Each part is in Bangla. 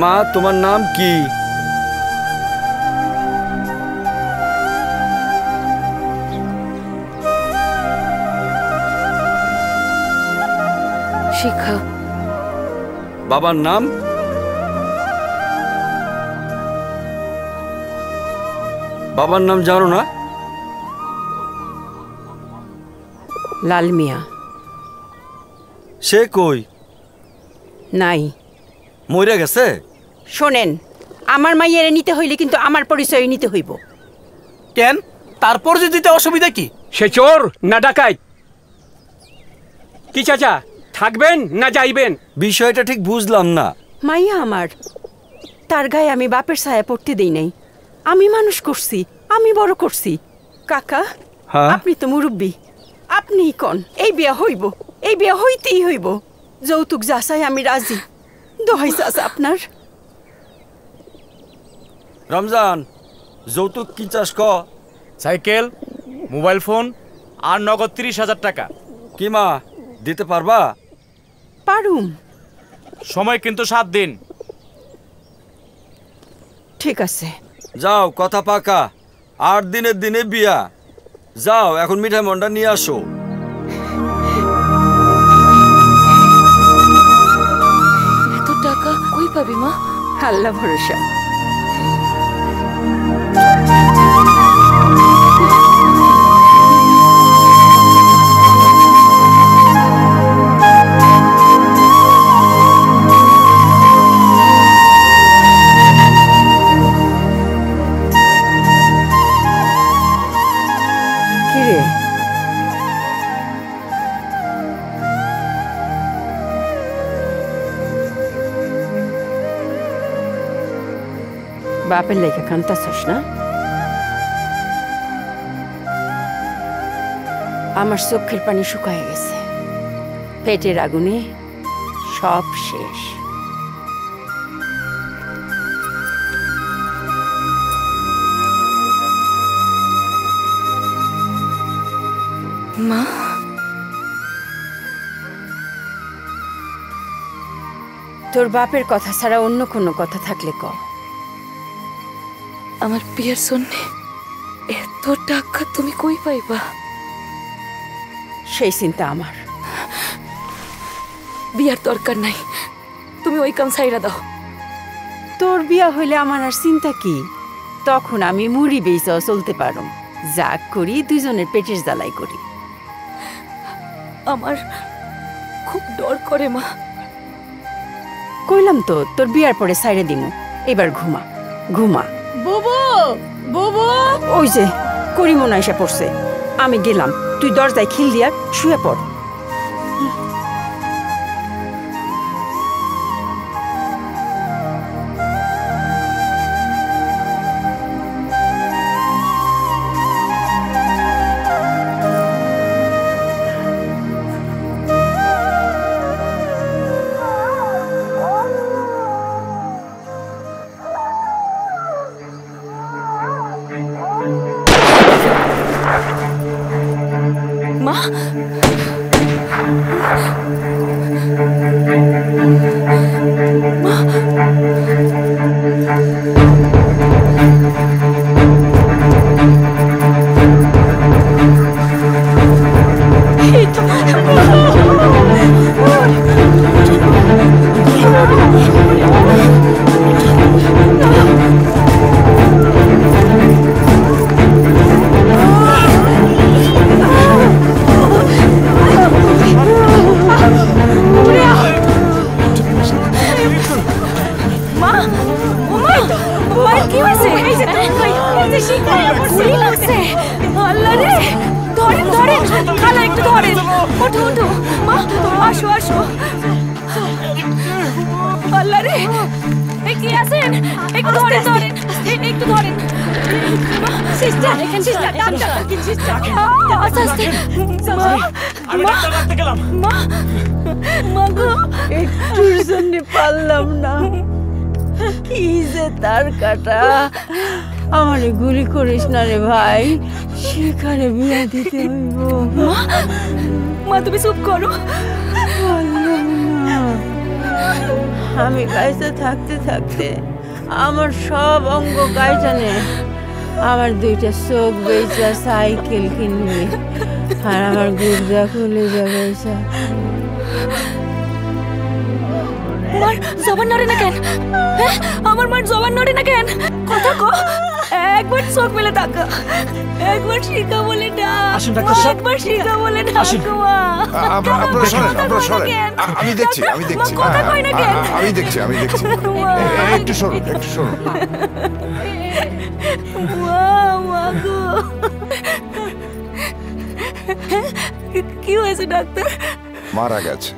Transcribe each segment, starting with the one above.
মা তোমার নাম কি? শিখা। বাবার নাম? বাবার নাম জানো না? লাল মিয়া। সে কই? নাই। মইরা গেছে? শোনেন, আমার মাইয়েরে নিতে হইলে কিন্তু আমার পরিচয় নিতে হইব। কেন? তারপর যে দিতে অসুবিধা কি? সে চোর না ডাকাত? কি চাচা, থাকবেন না যাইবেন? বিষয়টা ঠিক বুঝলাম না। মাইয়া আমার, তার গায়ে আমি বাপের ছায়া পড়তে দেই নাই। আমি মানুষ করছি, আমি বড় করছি। কাকা, আপনি তো মুরব্বী, আপনিই কন এই বিয়া হইব, এই বিয়া হইতেই হইব। যৌতুক যা চাই আমি রাজি। দোহাই চাচা আপনার। রমজান, যৌতুক কি চাস ক? সাইকেল, মোবাইল ফোন আর নগদ 30,000 টাকা। কি মা, দিতে পারবা? পারুম। সময় কিন্তু 7 দিন। ঠিক আছে। যাও, কথা পাকা। 8 দিনের দিনে বিয়া। যাও, এখন মিঠাই মন্ডা নিয়ে আসো। এত টাকা কই পাবি মা? আল্লাহ ভরসা। বাপের লেখা কান্তাছস না? আমার চোখের পানি শুকায় গেছে। পেটের আগুনে সব শেষ। মা, তোর বাপের কথা ছাড়া অন্য কোনো কথা থাকলে ক। আমার বিয়ের জন্য এত টাকা তুমি কই পাইবা? সেই চিন্তা আমার। বিয়ার দরকার নাই, তুমি ওই কাম ছাইরা দাও। তোর বিয়া হইলে আমার আর চিন্তা কি? তখন আমি মুড়ি বেচাও চলতে পারো। যা করি দুজনের পেটের জ্বালাই করি। আমার খুব ডর করে মা। কইলাম তো তোর বিয়ার পরে সাইরে দিমু। এবার ঘুমা, ঘুমা। বুবু, বুবু। ওই যে করিমনা এসে পড়ছে। আমি গেলাম, তুই দরজায় খিল দিয়া শুয়ে পড়। আমারে গুলি করিস না রে ভাই, সেখানে বিয়া দিতে হইব। মা তুমি চুপ করো। আমি গাইতে থাকতে থাকতে আমার সব অঙ্গ গাইটানে আমার দুইটা চোখ বেচা সাইকেল কিনবি আর আমার গুর্দা খুলে যাবে। মার জবান নড়ে না কেন? হ্যাঁ, আমার মার জবান নড়ে না কেন? কথা কো, একবার চোখ মেলে তাকা, একবার শিখা বলে ডাক। আসুন ডাক্তার সাহেব, একবার শিখা বলে ডাক। আপনারা সরেন, আমি দেখছি কথা কই না কেন? আমি দেখছি একটু সরুন। মা গো, কি হয়েছে ডাক্তার? মারা গেছে।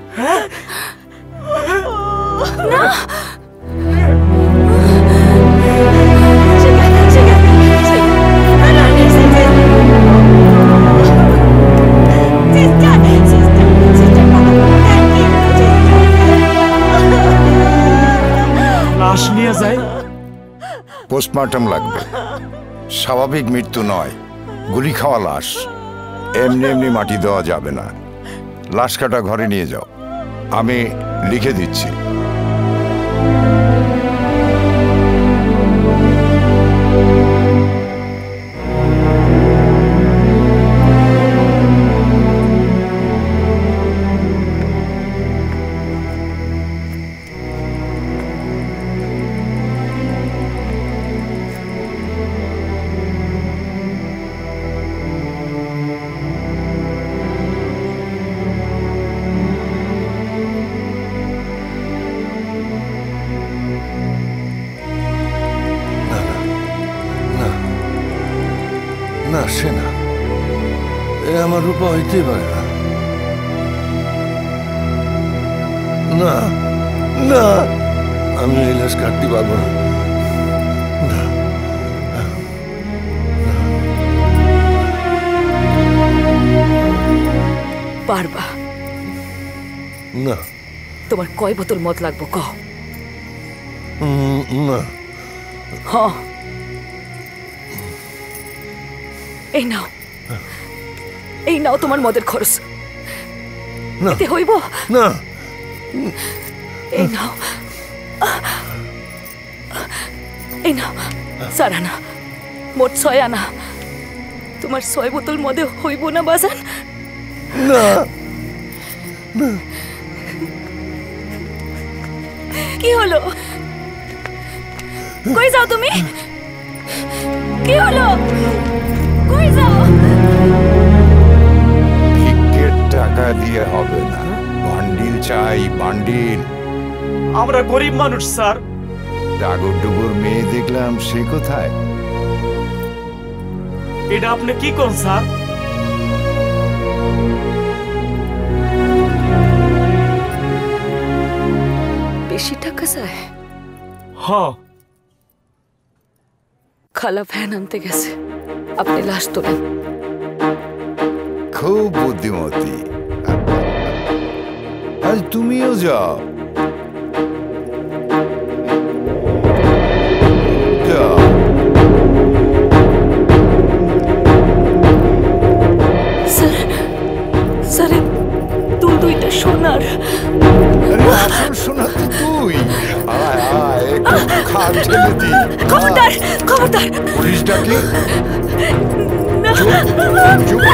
লাশ নিয়ে যায়। পোস্টমর্টম লাগবে, স্বাভাবিক মৃত্যু নয়, গুলি খাওয়া লাশ। এমনি এমনি মাটি দেওয়া যাবে না। লাশ কাটা ঘরে নিয়ে যাও, আমি লিখে দিচ্ছি। না, সে না, এ আমার রূপা হইতেই পারে না। না না, আমি এই লাশ কাটতে পারবো না। পারবা না। তোমার কয় বোতল মদ লাগবো কও? না। হ্যাঁ, এই নাও, এই নাও তোমার মদের খরচ। এতে হইব না। এই নাও, এই নাও 4 আনা, মোট 6 আনা। তোমার 6 বোতল মদে হইব না বাজান? না। কি হলো? কই যাও তুমি? কি হলো? কই যাও? ভিক্ষের টাকা দিয়ে হবে না, বান্ডিল চাই, বান্ডিল। আমরা গরিব মানুষ স্যার। ডাগর ডুগুর মেয়ে দেখলাম, সে কোথায়? এটা আপনি কি কোন স্যার? বেশি টাকা চাই? হ্যাঁ, খালা ভ্যান আনতে গেছে, আপনি লাশ তোলেন। খুব বুদ্ধিমতী। আজ তুমিও যাও। স্যার, দুইটা সোনার। আসল সোনা তো তুই। আয় আয়, একটু খাট ঢেলে দি। খবরদার, খবরদার। পুলিশ ডাকি? না। চুপ।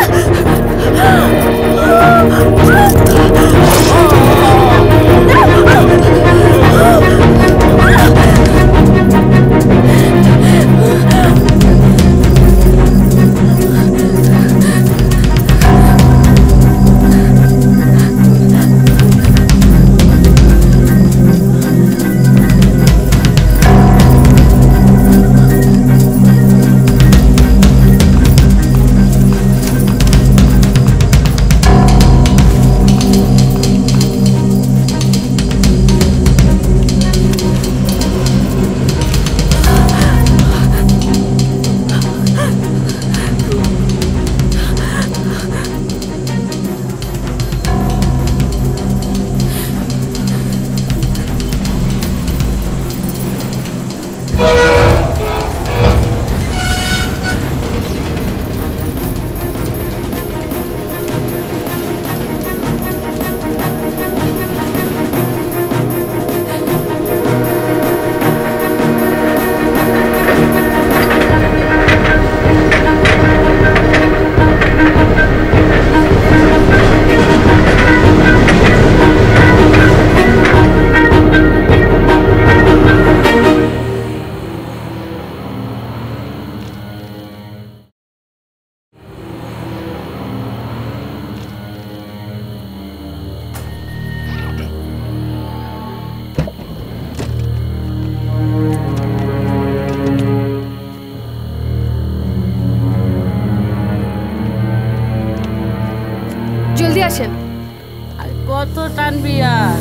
টানবি আর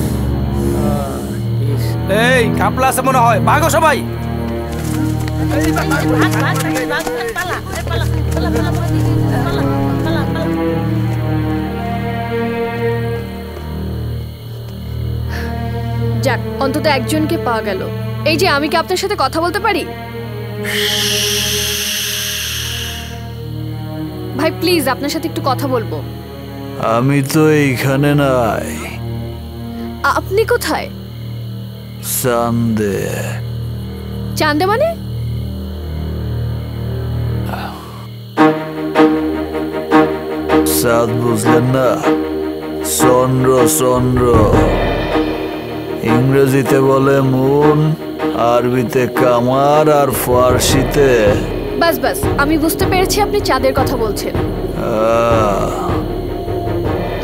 এই কাপলা আছে মনে হয়, ভাগো সবাই। যাক, অন্তত একজনকে পাওয়া গেল। এই যে, আমি কি আপনার সাথে কথা বলতে পারি? ভাই প্লিজ, আপনার সাথে একটু কথা বলবো। আমি তো এইখানে নাই। আপনি কোথায়? চান্দে। চান্দে মানে? চাঁদ বুঝলেন না? চন্দ্র। চন্দ্র ইংরেজিতে বলে মুন, আরবিতে কামার, আর ফার্সিতে। বাস বাস, আমি বুঝতে পেরেছি আপনি চাঁদের কথা বলছেন।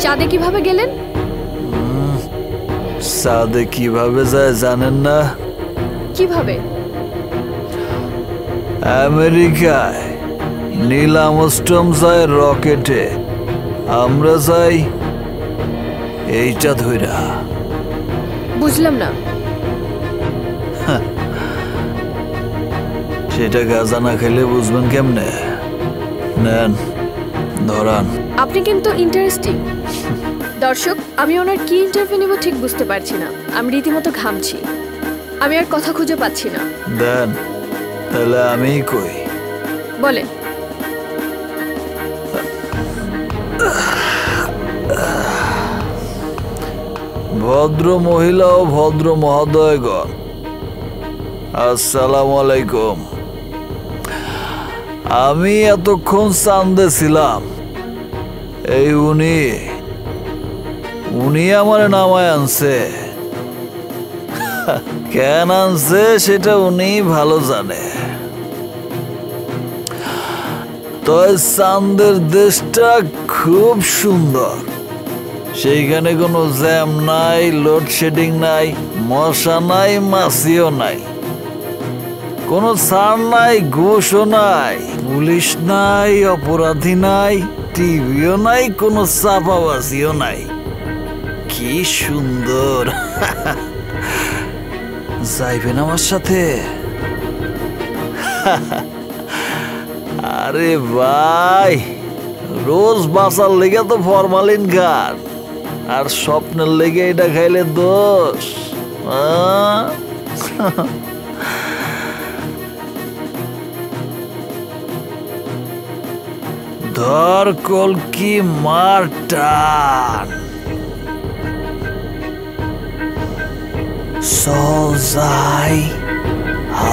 চাঁদে কিভাবে গেলেন? চাঁদে কিভাবে যায় জানেন না? কিভাবে? আমেরিকায় নীল আর্মস্ট্রং যায় রকেটে, আমরা যাই এইটা ধইরা। বুঝলাম না। সেটা গাঁজা না খেলে বুঝবেন কেমনে? নেন, ধরান। আপনি কিন্তু ইন্টারেস্টিং। দর্শক, আমি ওনার কি ইন্টারভিউ নিব ঠিক বুঝতে পারছি না। আমি রীতিমতো ঘামছি। আমি আর কথা খুঁজে পাচ্ছি না। দেন, তাহলে আমিই কই। বলেন। ভদ্র মহিলা ও ভদ্র মহোদয়গণ, আসসালামু আলাইকুম। আমি এতক্ষণ চান্দে ছিলাম। এই উনি আমার নামায় আনছে। কেন আনছে সেটা উনি ভালো জানে। তো চান্দের দেশটা খুব সুন্দর। সেইখানে কোনো জ্যাম নাই, লোডশেডিং নাই, মশা নাই, মাছিও নাই, কোনো ছাড় নাই, ঘুষও নাই, পুলিশ নাই, অপরাধী নাই, টিভিও নাই, কোনো চাপাবাজিও নাই। কি সুন্দর! যাইবেন আমার সাথে? আরে ভাই, রোজ বাঁচার লেগে তো ফরমালিন খান, আর স্বপ্নের লেগে এটা খাইলে দোষ। ধর কলকি মার টান, চল যাই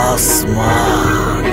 আসমান।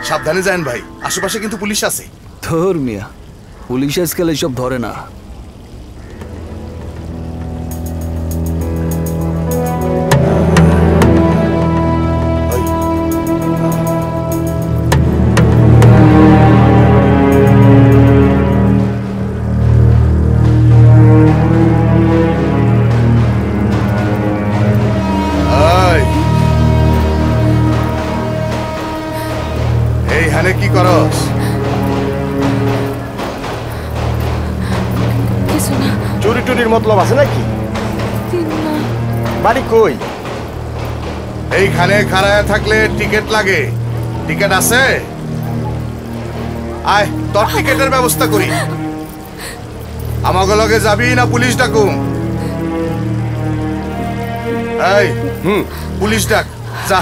সাবধানে যান ভাই, আশেপাশে কিন্তু পুলিশ আছে। ধর মিয়া, পুলিশ আজকাল এসব ধরে না। এইখানে কি করস? মতলব আছে নাকি? বাড়ি কই? এইখানে খাড়ায় থাকলে টিকিট লাগে। টিকিট আছে? আয় তোর টিকিটের ব্যবস্থা করি। আমাকে লগে যাবি না পুলিশ ডাকুম? এই পুলিশ ডাক, যা।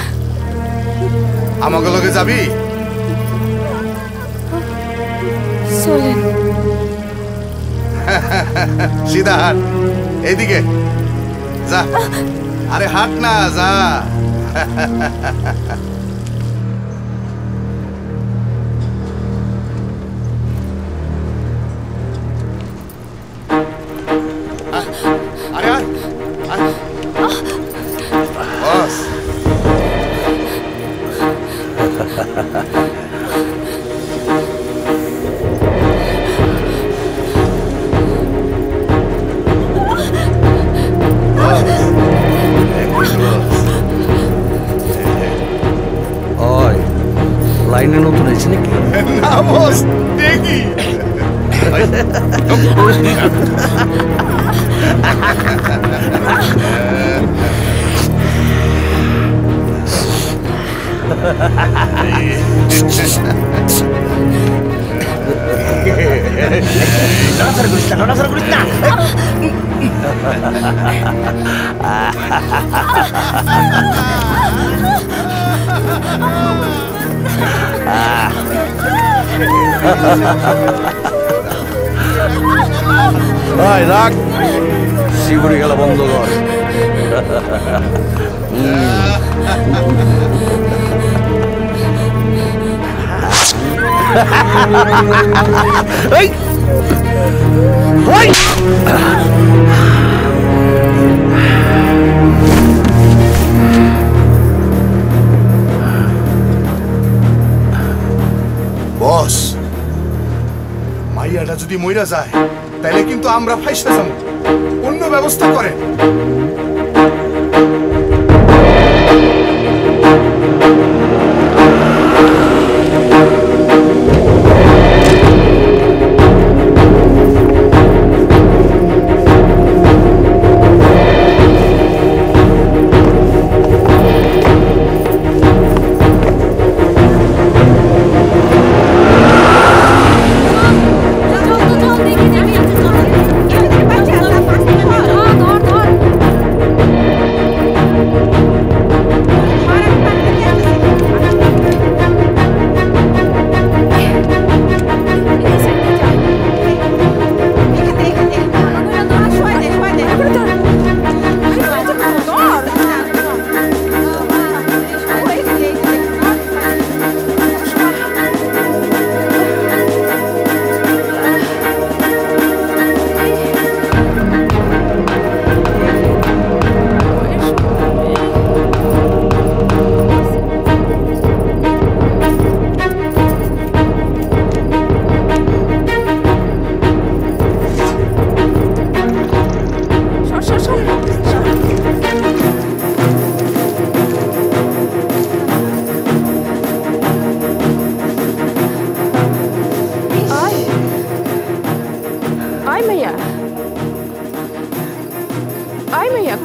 আমাকে লগে যাবি? চলেন। সিধা হাট, এইদিকে যা। আরে হাট না, যা। আরে বস, লাইনে নতুন হয়েছে নাকি? না বস, দেখি। রাখ, শিবুরি গেল বন্ধ কর। বস, মাইয়াটা যদি মইরা যায় তাহলে কিন্তু আমরা ফাইসা যাব। অন্য ব্যবস্থা করেন।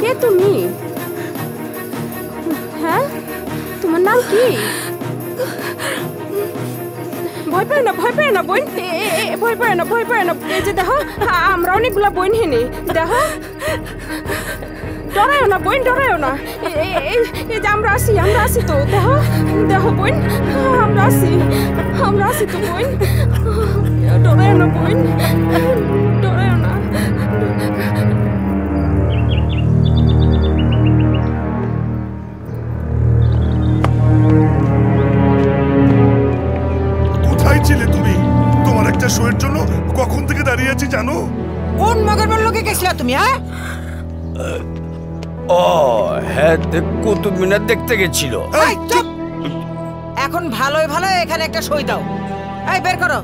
কে তুমি? হ্যাঁ, তোমার নাম কি? ভয় পায় না, ভয় পায় না বোন, ভয় পায় না, ভয় পায় না। এই যে দেখো, আমরা অনেকগুলা বোন হেনি, দেখো। ডরায়ও না বোন, ডরায়ও না। এই যে আমরা আসি তো, দেখো দেখো বোন, আমরা আসি তো বোন। ডরায়ও না বোন, ডরায়ও না। কোথায় ছিলে তুমি? তোমার একটা শোয়ের জন্য কখন থেকে দাঁড়িয়ে আছি জানো? কোন মগরবের লোকে গেছিলা তুমি? ও হ্যাঁ, কুতুব মিনার দেখতে গেছিল। এখন ভালোই ভালো এখানে একটা সই দাও। এই বের করো।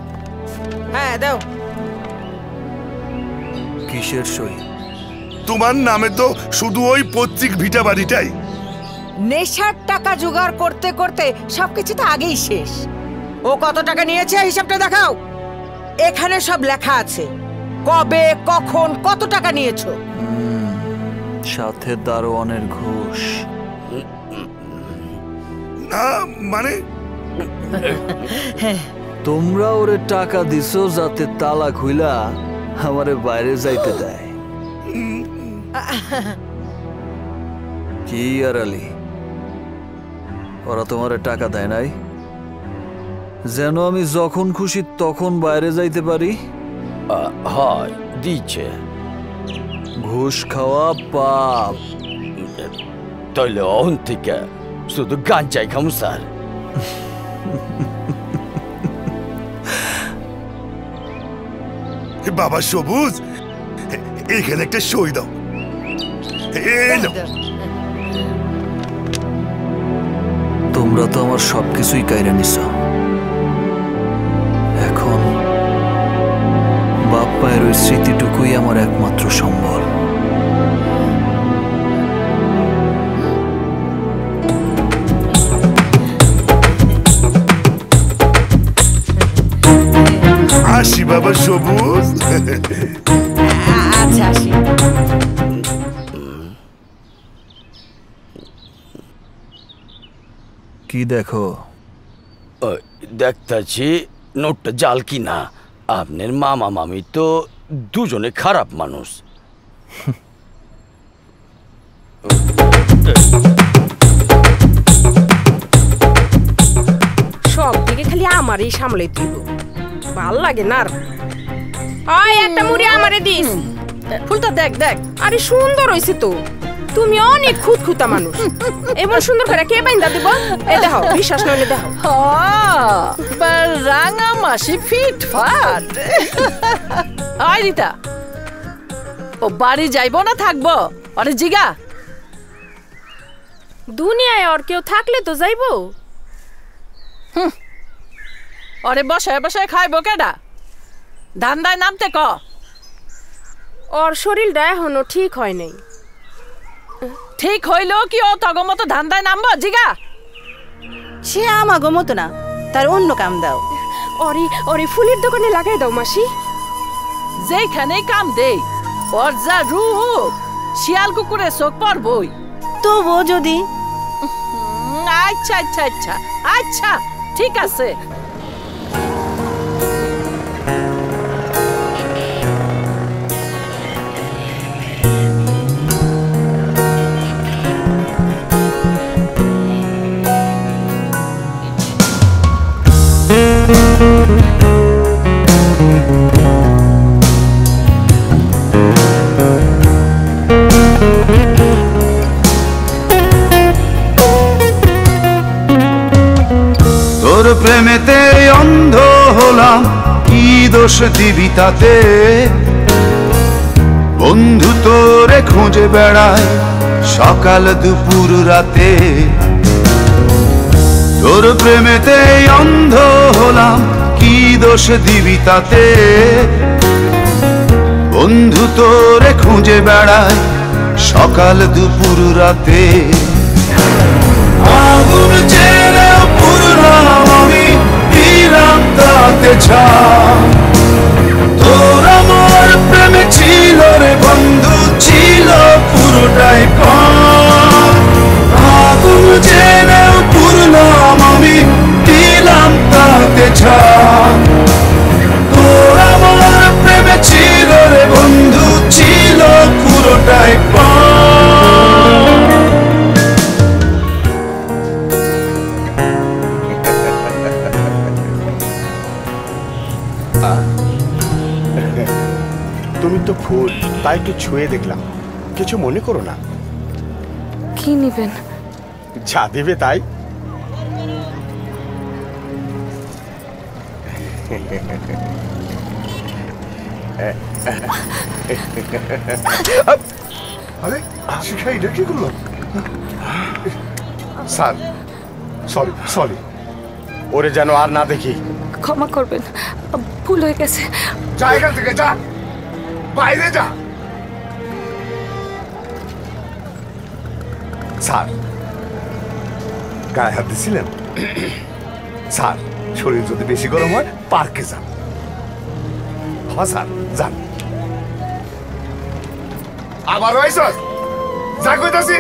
হ্যাঁ দাও। কিসের সই? তোমার নামে তো শুধু ওই পৈতৃক ভিটা বাড়িটাই। নেশার টাকা জোগাড় করতে করতে সবকিছু তো আগেই শেষ। ও কত টাকা নিয়েছে হিসাবটা দেখাও। এখানে সব লেখা আছে। কবে কখন কত টাকা নিয়েছো? সাথে দারোয়ানের ঘুষ। না মানে তোমরা ওরে টাকা দিছো যাতে তালা খুইলা আমারে বাইরে যাইতে দেয়। কি আর আলী, ওরা তোমারে টাকা দেয় নাই যেন আমি যখন খুশি তখন বাইরে যাইতে পারি? হয় দিচ্ছে। ঘুষ খাওয়া পাপ। তাইলে অহন থেকে শুধু গাঞ্জাই খামু স্যার। বাবা সবুজ, এখানে একটা সই দাও। তোমরা তো আমার সবকিছুই কাইরা নিছ। এখন বাপ মায়ের ওই স্মৃতিটুকুই আমার একমাত্র সম্বল। আসি বাবা সবুজ। আচ্ছা আসি। কি দেখো? দেখতাছি নোটটা জাল কিনা। আপনার মামা মামি তো দুজনে খারাপ মানুষ। সব দিকে খালি আমারই সামলে তুই, ভাল লাগে না। আয় একটা মুড়ি আমারে দিস। ফুলটা দেখ দেখ। আরে সুন্দর হইছে তো। তুমি অনেক খুঁতখুঁতা মানুষ। এমন সুন্দর করে কে বাইন্দা দিব? এই দেখো, বিশ্বাস নইলে দেখো। রাঙা মাসি ফিট ফাট। আয় রিতা, ও বাড়ি যাইব না থাকবো? আরে জিগা, দুনিয়ায় আর কেউ থাকলে তো যাইবো। আরে বসায় বসায় খাইবো কেডা? ধান্দায় নামতে ক। ওর শরীরটা এখনো ঠিক হয় নাই। ঠিক হইলেও কি ও তগমতো ধান্দায় নামবো? জিগা। সে আমাগো মতো না, তার অন্য কাম দাও। ওরে ফুলের দোকানে লাগাই দাও মাসি। যেখানে কাম দেই, ওর যা রূপ, শিয়াল কুকুরের চোখ পড়বই। তবুও যদি। আচ্ছা আচ্ছা আচ্ছা আচ্ছা, ঠিক আছে। তোর প্রেমেতে অন্ধ হলাম, কি দোষ দিবি তাতে? বন্ধু তোরে খুঁজে বেড়ায় সকাল দুপুর রাতে। তোর প্রেমেতে অন্ধ হলাম, কি দোষ দিবি তাতে? বন্ধু তোরে খুঁজে বেড়ায় সকাল দুপুর রাতে। আগুন ছেড়ে পুরলাম আমি, দিলাম তাতে ছাপ। তোর আমার প্রেমে ছিল রে বন্ধু, ছিল পুরোটাই পাপ। আগুন ছেড়ে পুরলাম আমি, দিলাম তাতে ছাপ। তোর আমার প্রেমে ছিল রে বন্ধু, ছিল পুরোটাই পাপ। তুমি তো ফুল, তাই একটু ছুঁয়ে দেখলাম। কিছু মনে করো না। কি নিবেন? যা দেবে তাই। আরে শিখা এটা কি করলো? স্যার সরি সরি, ওরে যেন আর না দেখি। ক্ষমা করবেন, ভুল হয়ে গেছে। জায়গা থেকে যা, বাইরে যা। স্যার গায়ে হাত দিছিলেন? স্যার শরীর যদি বেশি গরম হয় পার্কে যান। হ্যাঁ স্যার যান। আবার আইছস যা কইতাছি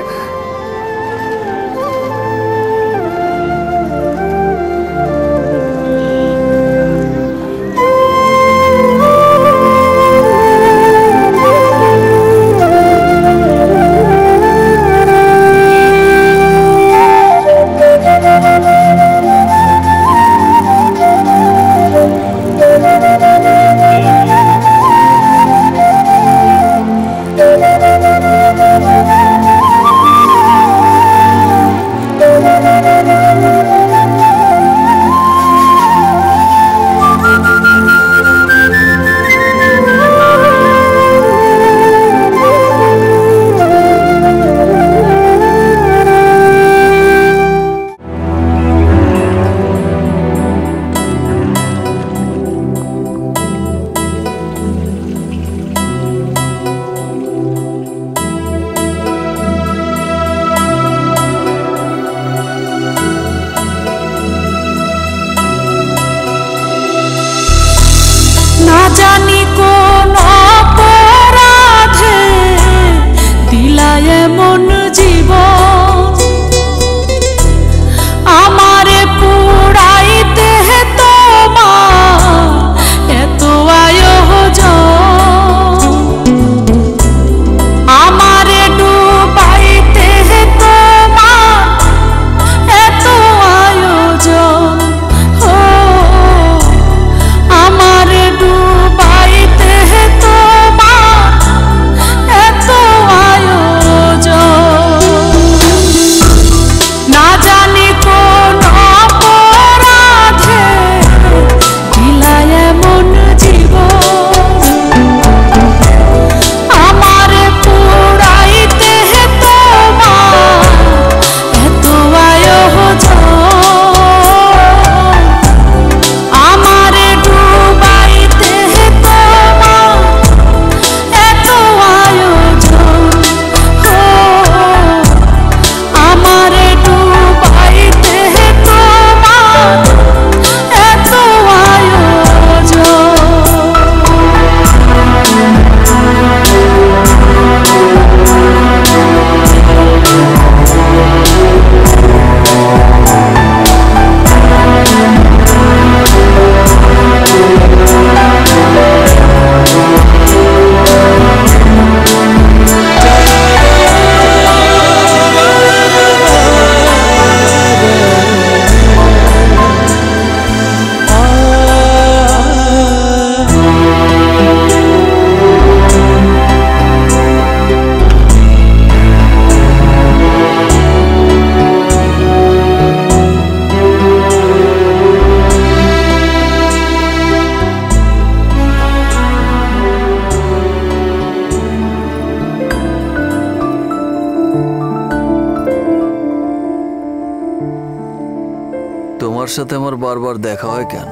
তোমার সাথে আমার বারবার দেখা হয় কেন?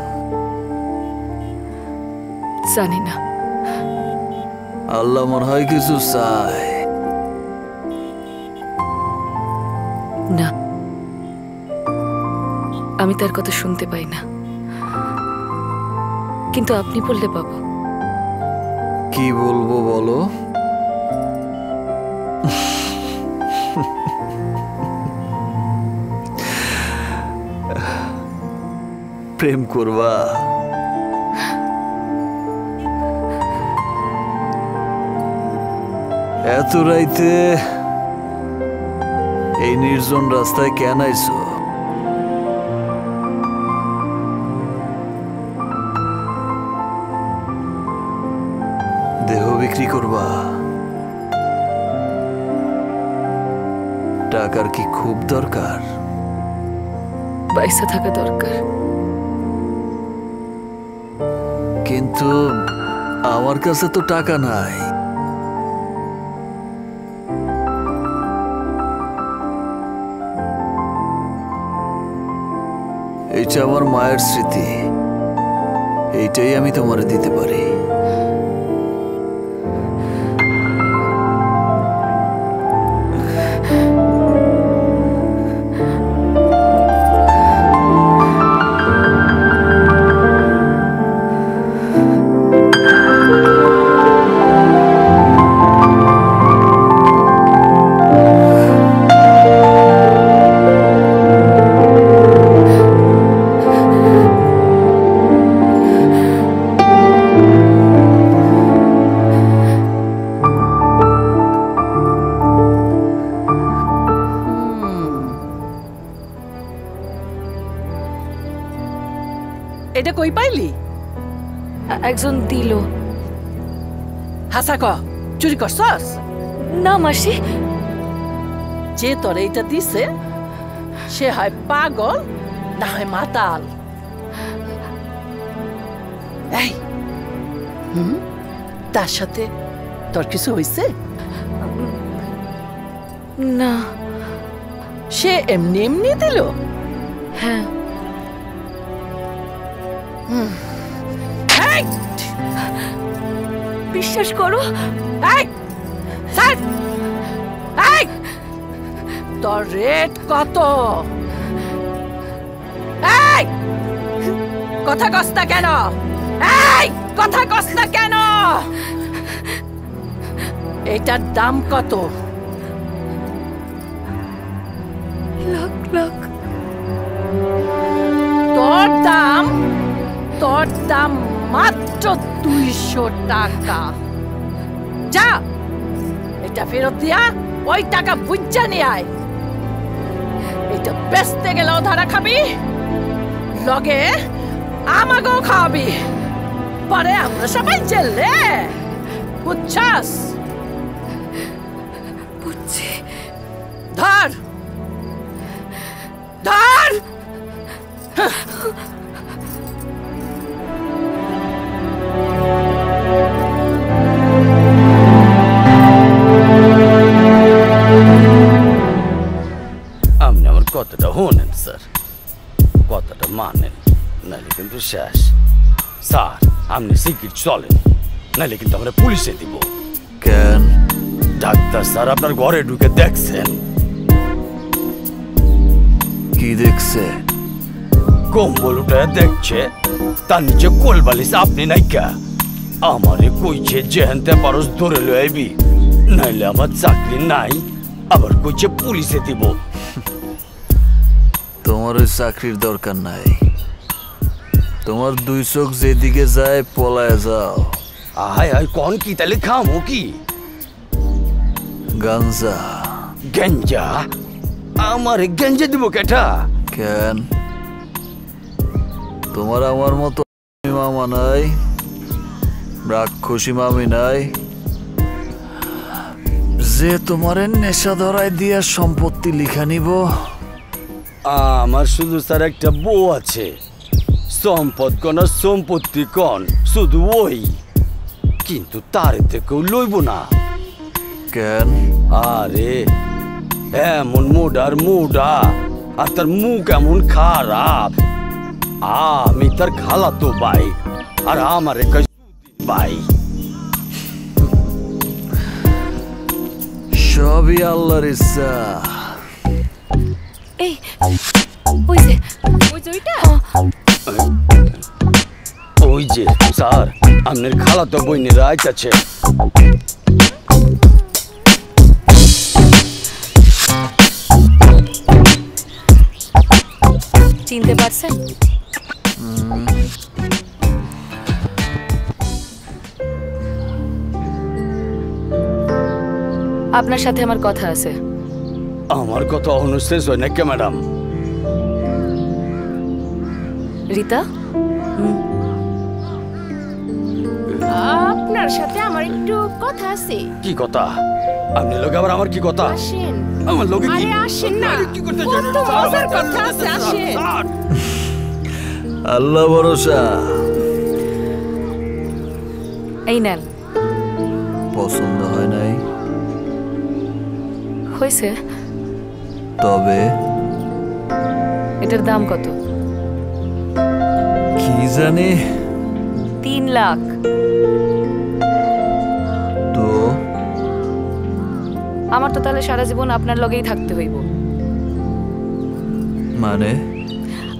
জানি না। আল্লাহ মনে হয় কিছু চায়। না, আমি তার কথা শুনতে পাই না, কিন্তু আপনি বললে পাবো। কি বলবো বলো? প্রেম করবা? এত রাইতে এই নির্জন রাস্তায় কেন আইছো? দেহ বিক্রি করবা? টাকার কি খুব দরকার? পয়সা থাকা দরকার, কিন্তু আমার কাছে তো টাকা নাই। এইটা আমার মায়ের স্মৃতি, এইটাই আমি তোমারে দিতে পারি। এটা কই পাইলি? একজন দিল। হাসা ক, চুরি করছস? না মাসি। যে তোর এইটা দিছে সে হয় পাগল না হয় মাতাল। এই তার সাথে তোর কিছু হইছে? না। সে এমনি এমনি দিল? হ্যাঁ। বিশ্বাস করো। তোর রেট কত? কথা কস না কেন? কথা কস না কেন? এটার দাম কত? লাখ লাখ। তোর দাম মাত্র 200 টাকা। যা এটা ফেরত দিয়া ওই টাকা বুঝা নিয়ে আয়। এটা বেচতে গেলেও ধরা খাবি, লগে আমাকেও খাওয়াবি, পরে আমরা সবাই জেলে। বুঝছাস? বুঝছি। ধর ধর। আপনি আমার কথাটা শোনেন স্যার, কথাটা মানেন, নাহলে কিন্তু শেষ। স্যার আপনি সিকিট চলেন, নাহলে কিন্তু আমরা পুলিশে দিব। কেন? ডাক্তার স্যার আপনার ঘরে ঢুকে দেখছেন। কি দেখছে? কম্বল উঠায় দেখছে, তার নিচে কোলবালিশ আপনি নাইকা। আমারে কইছে যেহেনতে পারস ধরে লই আইবি, নাইলে আমার চাকরি নাই। আবার কইছে পুলিশে দিব। তোমার ওই চাকরির দরকার নাই। তোমার 2 চোখ যেদিকে যায় পলায় যাও। আয় আয় কোন কি তাহলে খামো কি? গাঞ্জা। গঞ্জা? আমারে গঞ্জা দিব কেটা? কেন? তোমার আমার মতো মামা নাই, রাক্ষসী মামি নাই যে তোমারে নেশা ধরায় দিয়া সম্পত্তি লিখা নিব। আমার শুধু স্যার একটা বউ আছে। সম্পদ কোন সম্পত্তি কোন শুধু ওই, কিন্তু তার থেকেও লইব না। কেন? আরে এমন মোডা আর তার মুখ এমন খারাপ। আমি তার খালাতো ভাই, আর আমার ভাই। সবই আল্লাহর ইচ্ছা। এই ওই যে ওইটা। ওই যে স্যার আপনার খালাতো বইনেরা আইতাছে। চিনতে পারছেন? আপনার সাথে আমার কথা আছে। আমার কথা অনুশেষ হয় নাকি ম্যাডাম? রিতা, আপনার সাথে আমার একটু কথা আছে। কি কথা? আপনি লোক আবার আমার কি কথা? আসেন। আমার লোকে কি? আরে আসেন না, কত মজার কথা আছে, আসেন। আল্লাহ ভরসা। এই নেন। পছন্দ হয় নাই? হয়েছে। তবে এটার দাম কত? কি জানি। 3 লাখ। তো আমার তো তাহলে সারা জীবন আপনার লগেই থাকতে হইব। মানে?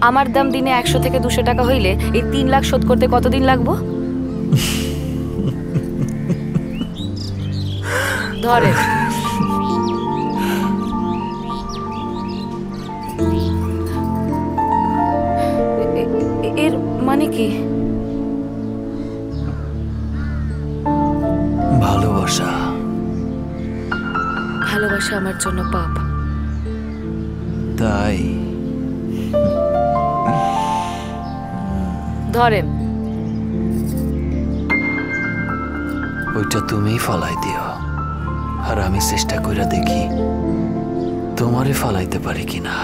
আমার দাম দিনে 100 থেকে 200 টাকা হইলে এই 3 লাখ শোধ করতে কতদিন লাগবো? ধরে এর মানে কি? ভালোবাসা। ভালোবাসা আমার জন্য পাপ। তাই ধরেন। ওইটা তুমিই ফালাই দিও, আর আমি চেষ্টা করে দেখি তোমারে ফালাইতে পারি কিনা।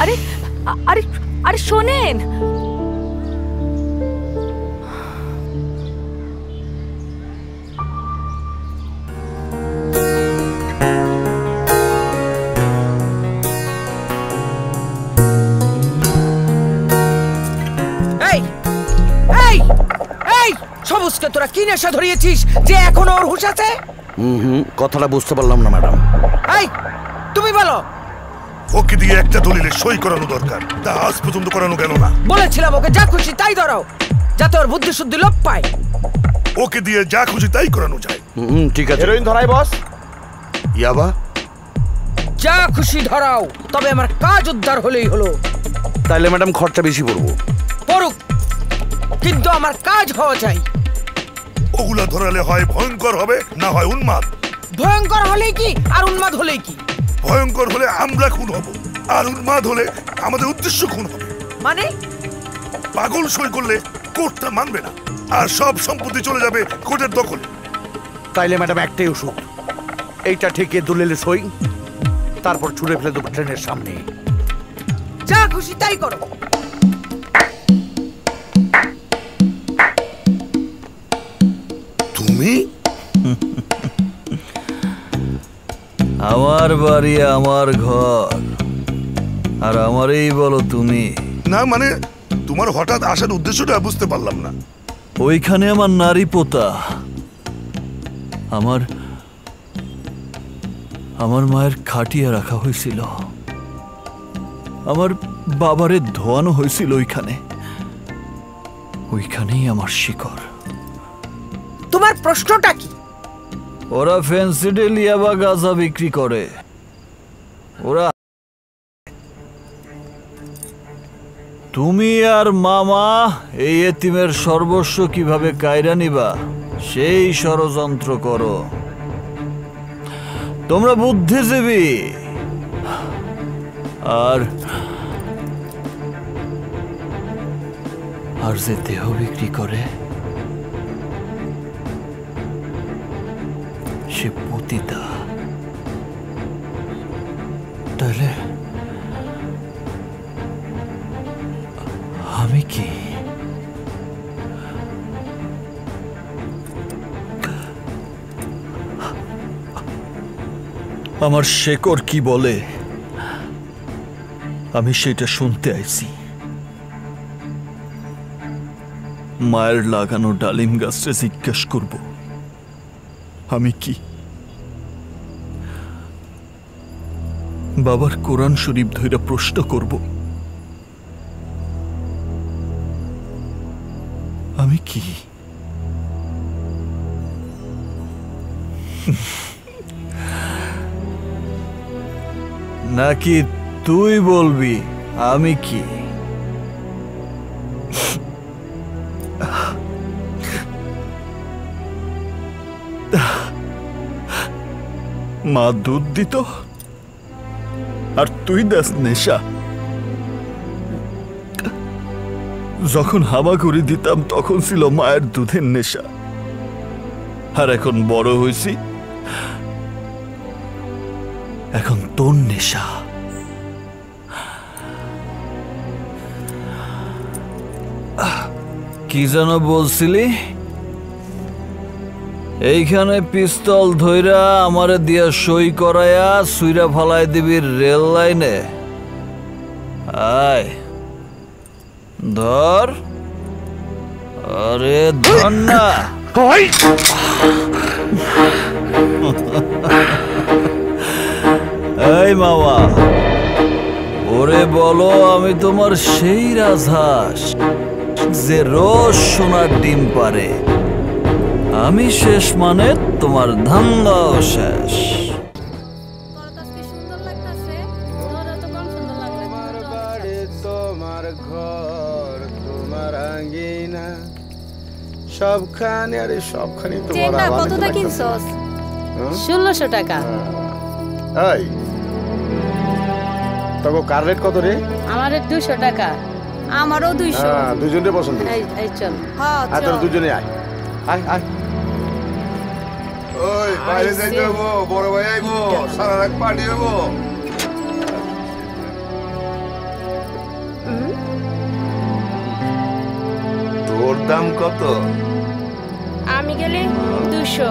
আরে আরে আরে শোনেন, সবুজকে তোরা কি নেশা ধরিয়েছিস যে এখনো ওর হুঁশ আছে? কথাটা বুঝতে পারলাম না ম্যাডাম। এই তুমি বলো। ওকে দিয়ে একটা দলিলে সই করানো দরকার, তা আজ পর্যন্ত করানো গেল না। বলেছিলাম ওকে যা খুশি তাই ধরাও, যাতে ওর বুদ্ধি শুদ্ধি লোপ পায়। ওকে দিয়ে যা খুশি তাই করানো যায়। ঠিক আছে। হেরোইন ধরাই বস। ইয়াবা যা খুশি ধরাও, তবে আমার কাজ উদ্ধার হলেই হলো। তাইলে ম্যাডাম খরচা বেশি পড়বো। পড়ুক, কিন্তু আমার কাজ হওয়া চাই। ওগুলা ধরালে হয় ভয়ঙ্কর হবে, না হয় উন্মাদ। ভয়ঙ্কর হলেই কি আর উন্মাদ হলেই কি? ভয়ঙ্কর হলে আমরা খুন হব, আর উন্মাদ হলে আমাদের উদ্দেশ্য খুন হবে। মানে পাগল সই করলে কোর্টটা মানবে না, আর সব সম্পত্তি চলে যাবে কোর্টের দখলে। তাইলে ম্যাডাম একটাই ওষুধ, এইটা ঠেকে দলিলে সই, তারপর ছুড়ে ফেলে দেবো ট্রেনের সামনে। যা খুশি তাই করো। তুমি আমার বাড়ি, আমার ঘর, আর আমারই বলো তুমি। না মানে তোমার হঠাৎ আসার উদ্দেশ্যটা বুঝতে পারলাম না। ওইখানে আমার নারী পোতা, আমার মায়ের খাটিয়া রাখা হয়েছিল, আমার বাবারে ধোয়ানো হয়েছিল ওইখানেই আমার শিকড়। তোমার প্রশ্নটা কি? ওরা ফেন্সিডিল ইয়াবা গাঁজা বিক্রি করে। ওরা তুমি আর মামা এই এতিমের সর্বস্ব কিভাবে কায়রা নিবা সেই ষড়যন্ত্র করো। তোমরা বুদ্ধিজীবী, আর যে দেহ বিক্রি করে সে পতিতা। তাহলে আমি কি? আমার শেকড় কি বলে আমি সেটা শুনতে আইছি। মায়ের লাগানো ডালিম গাছটা জিজ্ঞেস করব আমি কি? বাবার কোরআন শরীফ ধইরা প্রশ্ন করব আমি কি? নাকি তুই বলবি আমি কি? মা দুধ দিত আর তুই দাস নেশা। যখন হামাগুড়ি দিতাম তখন ছিল মায়ের দুধের নেশা, আর এখন বড় হয়েছি এখন তোর নেশা। কি যেন বলছিলি? এইখানে পিস্তল ধইরা আমারে দিয়া সই করায়া সুইরা ফালাই দিবি রেল লাইনে। আয় ধর। আরে ধর না। এই মামা, ওরে বলো আমি তোমার সেই রাজহাঁস যে রোজ সোনার ডিম পারে। আমি শেষ মানে তোমার ধান্দাও শেষ। তোমার ঘর, তোমার আঙ্গিনা, সবখানে, আরে সবখানে তোমার। কতটা কিনছস? 1600 টাকা। এই তোকে কার রেট কত রে? আমার 200 টাকা। আমারও 200। হ্যাঁ দুজনের পছন্দ। এই চল। হ্যাঁ চল। তোরা দুজনে আয় আয়। ওই বাইরে যাইতে হবো, বড় ভাই আইবো, সারা রাত পার্টি হবো। তোর দাম কত? আমি গেলে 200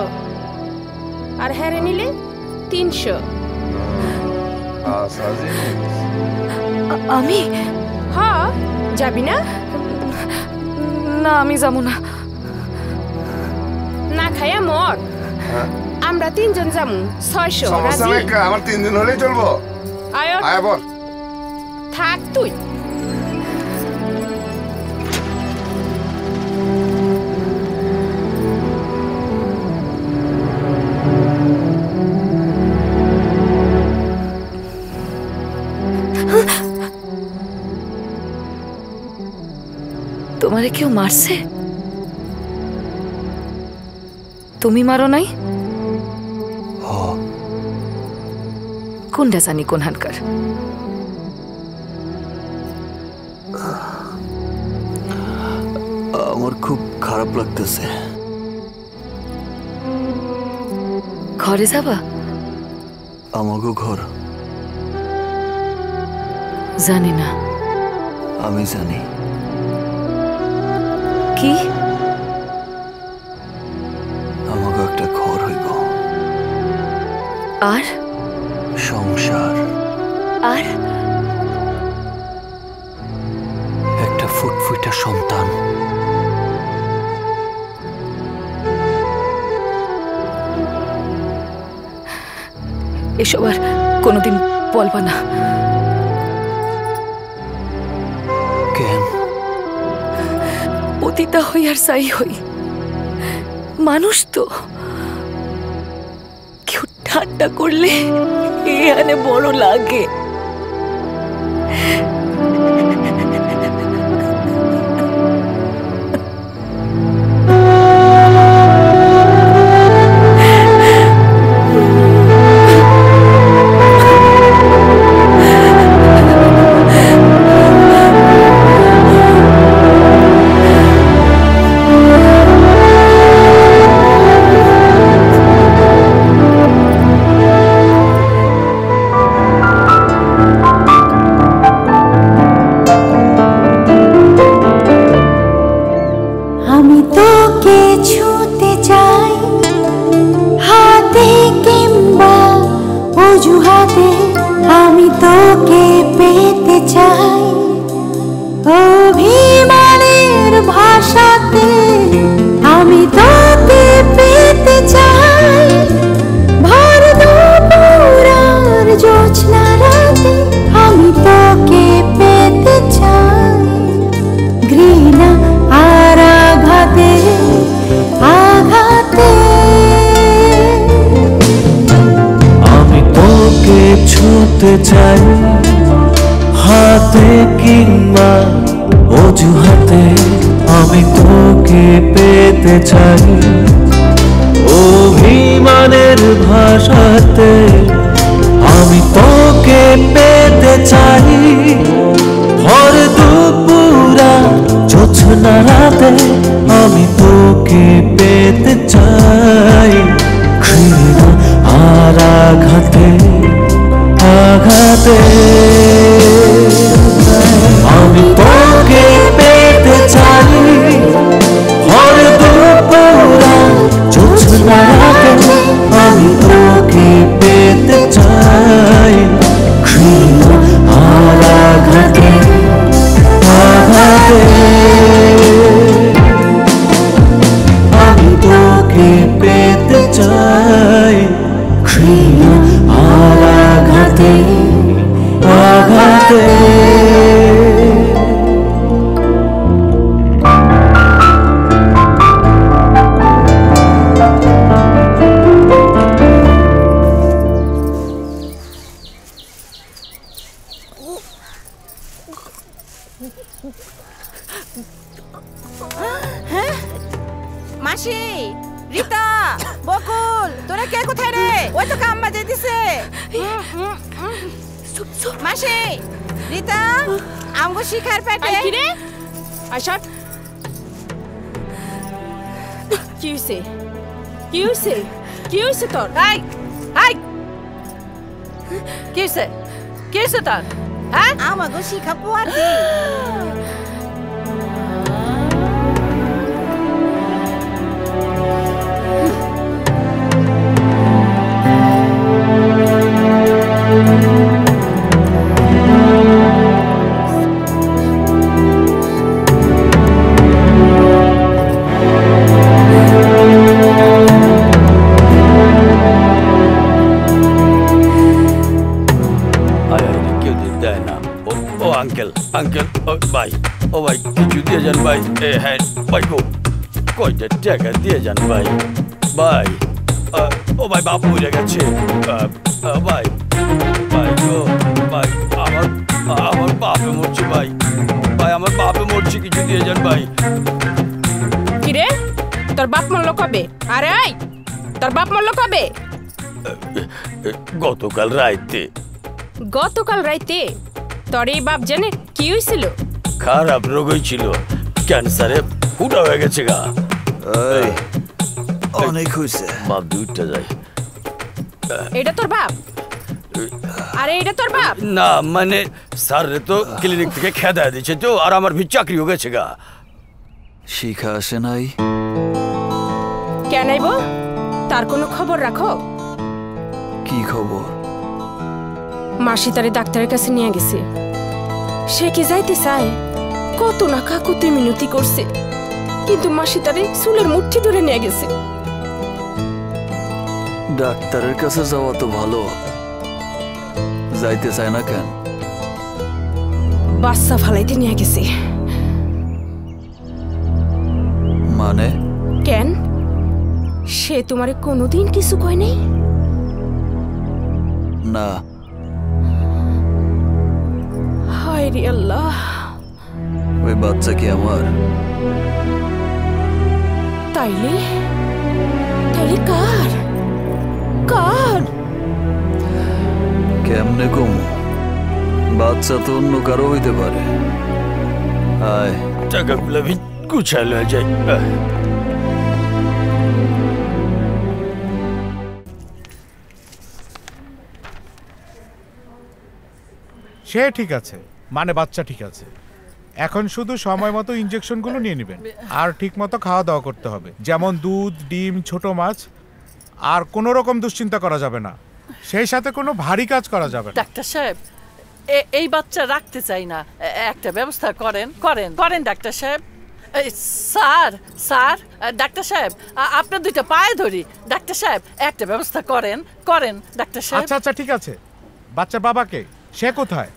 আর হেরে নিলে 300। আমি? হ্যাঁ যাবি না? না আমি যাবো না। না খাইয়া মর। আমরা 3 জন যাবো 600। সমস্যা নাই, আমার 3 দিন হলেই চলবো। আয় বল। থাক তুই। তোমারে কেউ মারছে? তুমি মারো নাই? কোনটা জানি কোন হানকার? আমার খুব খারাপ লাগতেছে। ঘরে যাবা? আমাগো ঘর? জানি না। আমি জানি। কি? আমাগো একটা ঘর হইব। আর? সংসার। আর? একটা ফুটফুটা সন্তান। এসব আর কোনোদিন বলবা না। কেন? পতিতা হই আর সাই হই, মানুষ তো। কেউ ঠাট্টা করলে এখানে বড় লাগে। মাসি, রিতা, বকুল, তোরা কে কোথায় রে? ওই তো কাম্মা যেতেছে। মাসি রিতা আমগো শিখার পেটে কি রে আশা কি হইছে কি হইছে কি হইছে তোর এই এই কি হইছে তোর হ্যাঁ আমাগো শিখা পোয়াতি আঙ্কেল ভাই ও ভাই কিছু দিয়ে যান ভাই হ্যাঁ ভাই গো কয়টা টাকা দিয়ে যান ভাই ভাই ও ভাই বাপ মরে গেছে ভাই ভাই গো ভাই আমার বাপে মরছে ভাই ভাই আমার বাপে মরছে কিছু দিয়ে যান ভাই কি রে তোর বাপ মরলো কবে আরে আই তোর বাপ মরলো কবে গতকাল রাইতে তোর এই বাপ জানে কি হয়েছিল খারাপ রোগ হয়েছিল ক্যান্সারে ফুটা হয়ে গেছে গা অনেক হয়েছে বাপ দুইটা যায় এটা তোর বাপ আরে এটা তোর বাপ না মানে স্যার তো ক্লিনিক থেকে খেদা দিচ্ছে তো আর আমার ভি চাকরি হয়ে গেছে গা শিখা আসে নাই কেন আইব তার কোনো খবর রাখো কি খবর মাসি তারে ডাক্তারের কাছে নিয়ে গেছে সে কি যাইতে চায় কত না কাকুতি মিনতি করছে কিন্তু মাসি তারে চুলের মুঠি ধরে নিয়ে গেছে ডাক্তারের কাছে যাওয়া তো ভালো যাইতে চায় না কেন বাচ্চা ফালাইতে নিয়ে গেছে মানে কেন সে তোমারে কোনোদিন কিছু কয় নাই না হায় রে আল্লাহ ওই বাচ্চা কি আমার তাইলে কার কার কেমনে কম বাচ্চা তো অন্য কারো হইতে পারে আয় টাকাগুলো গুছায় লয়ে যাই সে ঠিক আছে মানে বাচ্চা ঠিক আছে এখন শুধু সময় মতো ইনজেকশনগুলো নিয়ে নেবেন আর ঠিক মতো খাওয়া দাওয়া করতে হবে যেমন দুধ ডিম ছোট মাছ আর কোনো রকম দুশ্চিন্তা করা যাবে না সেই সাথে কোনো ভারী কাজ করা যাবে না ডাক্তার সাহেব এই বাচ্চা রাখতে চাই না একটা ব্যবস্থা করেন করেন করেন ডাক্তার সাহেব স্যার স্যার ডাক্তার সাহেব আপনার দুইটা পায়ে ধরি ডাক্তার সাহেব একটা ব্যবস্থা করেন করেন ডাক্তার সাহেব আচ্ছা আচ্ছা ঠিক আছে বাচ্চার বাবাকে সে কোথায়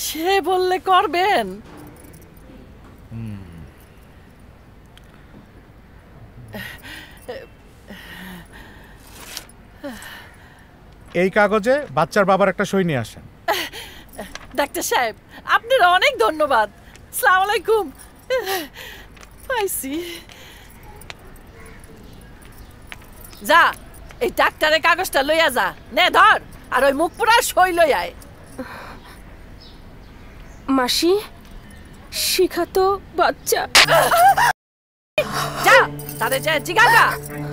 সে বললে করবেন এই কাগজে বাচ্চার বাবার একটা সই নিয়ে আসেন ডাক্তার সাহেব আপনার অনেক ধন্যবাদ আসসালামু আলাইকুম পাইছি যা এই ডাক্তারের কাগজটা লইয়া যা নে ধর আর ওই মুখ পুরা সই লই আয় মাসি শিখা তো বাচ্চা যা তারে যা জিগাগা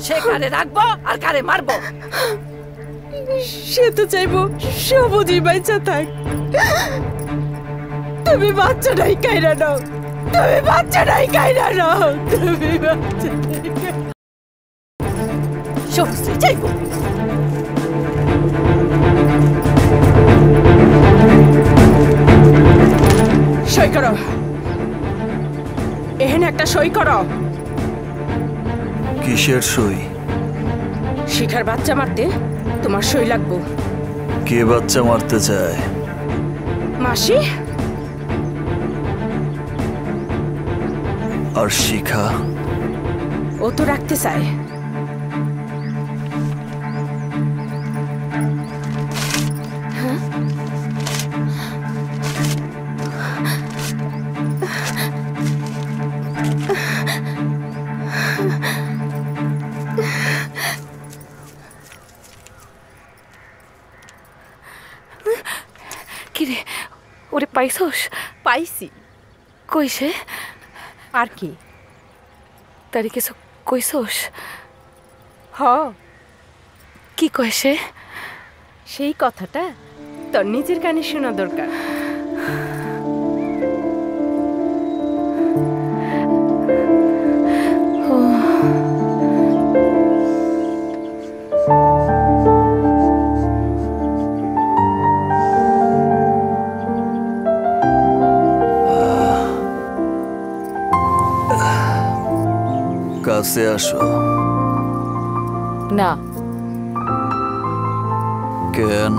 সে কারে রাখবো আর কারে মারবো সে তো চাইবো সবুজই বাইচা থাক তুমি বাচ্চাটাই কাইরা নাও তুমি বাচ্চাটাই কাইরা নাও তুমি বাচ্চাটাই সবুজই চাইবো সই করো এখানে একটা সই করো কিসের সই শিখার বাচ্চা মারতে তোমার সই লাগবো কে বাচ্চা মারতে চায় মাসি আর শিখা ও তো রাখতে চায় পাইছস? পাইছি। কইছে? আর কি? তারি কিছু কইছস? হ। কি কইছে? সেই কথাটা তোর নিজের কানে শোনা দরকার। কাছে আসো। না। কেন?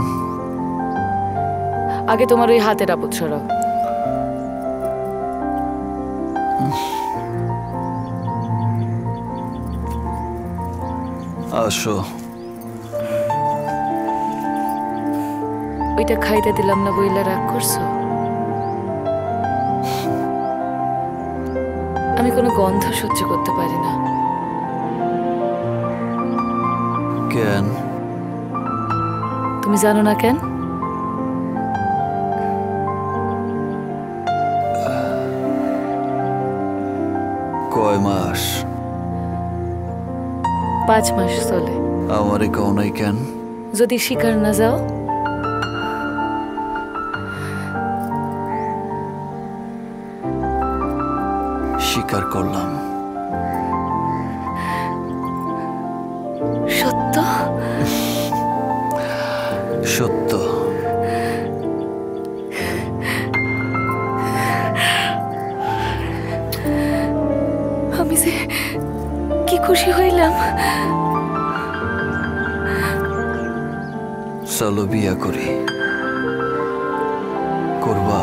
আগে তোমার ওই হাতের আপদ সরাও। আসো। ওইটা খাইতে দিলাম না বইলা রাগ করছো? আমি কোনো গন্ধ সহ্য করতে পারি না। কেন? তুমি জানো না কেন? কয় মাস? 5 মাস চলে। আমারে কও নাই কেন? যদি শিকার না যাও? স্বীকার করলাম। সত্য? সত্য। আমি যে কি খুশি হইলাম। চলো বিয়া করি। করবা?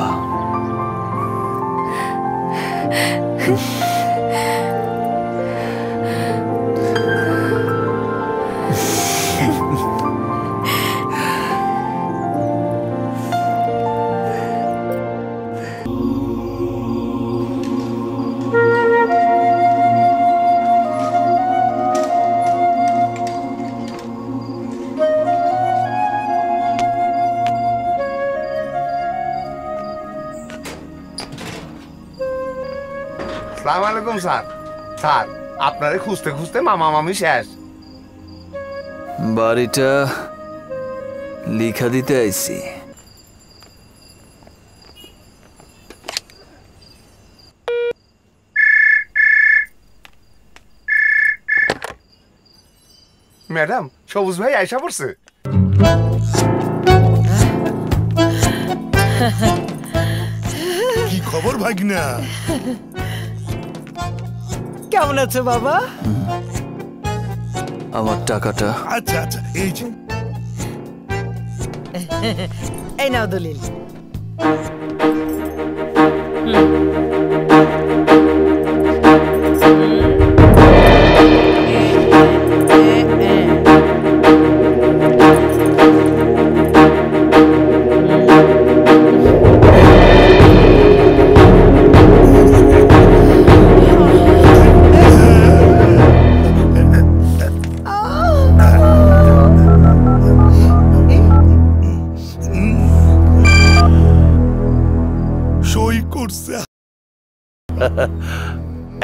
আসসালামু আলাইকুম স্যার। স্যার আপনারে খুঁজতে খুঁজতে মামা মামি শেষ। বাড়িটা লিখা দিতে আইছি। ম্যাডাম, সবুজ ভাই আয়সা পড়ছে। কি খবর ভাগনা? কেমন আছো বাবা? আমার টাকাটা। আচ্ছা আচ্ছা, এই যে এই নাও দলিল।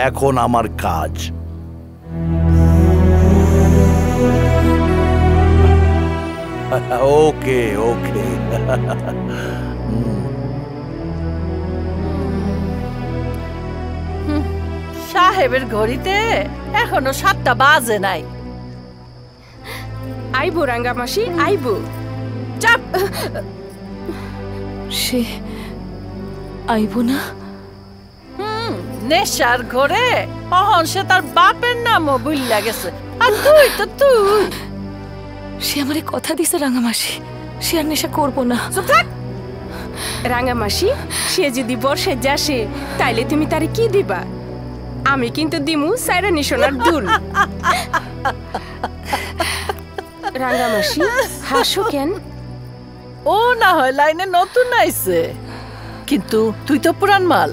এখন আমার কাজ। ওকে ওকে। সাহেবের ঘড়িতে এখনো 7টা বাজে নাই। আইবো রাঙ্গামাসি, আইবো। চাপ। সে আইবো না? নেশার ঘরে অহন সে তার বাপের নামও ভুইলা গেছে। আর তুই তো তুই। সে আমারে কথা দিছে রাঙ্গামাসি, সে আর নেশা করবো না। চুপ থাক। রাঙ্গামাসি, সে যদি বর্ষে যাসে তাইলে তুমি তারে কি দিবা? আমি কিন্তু দিমু সাইরানি সোনার দুল। রাঙ্গামাসি, হাসো কেন? ও না হয় লাইনে নতুন আইছে, কিন্তু তুই তো পুরান মাল।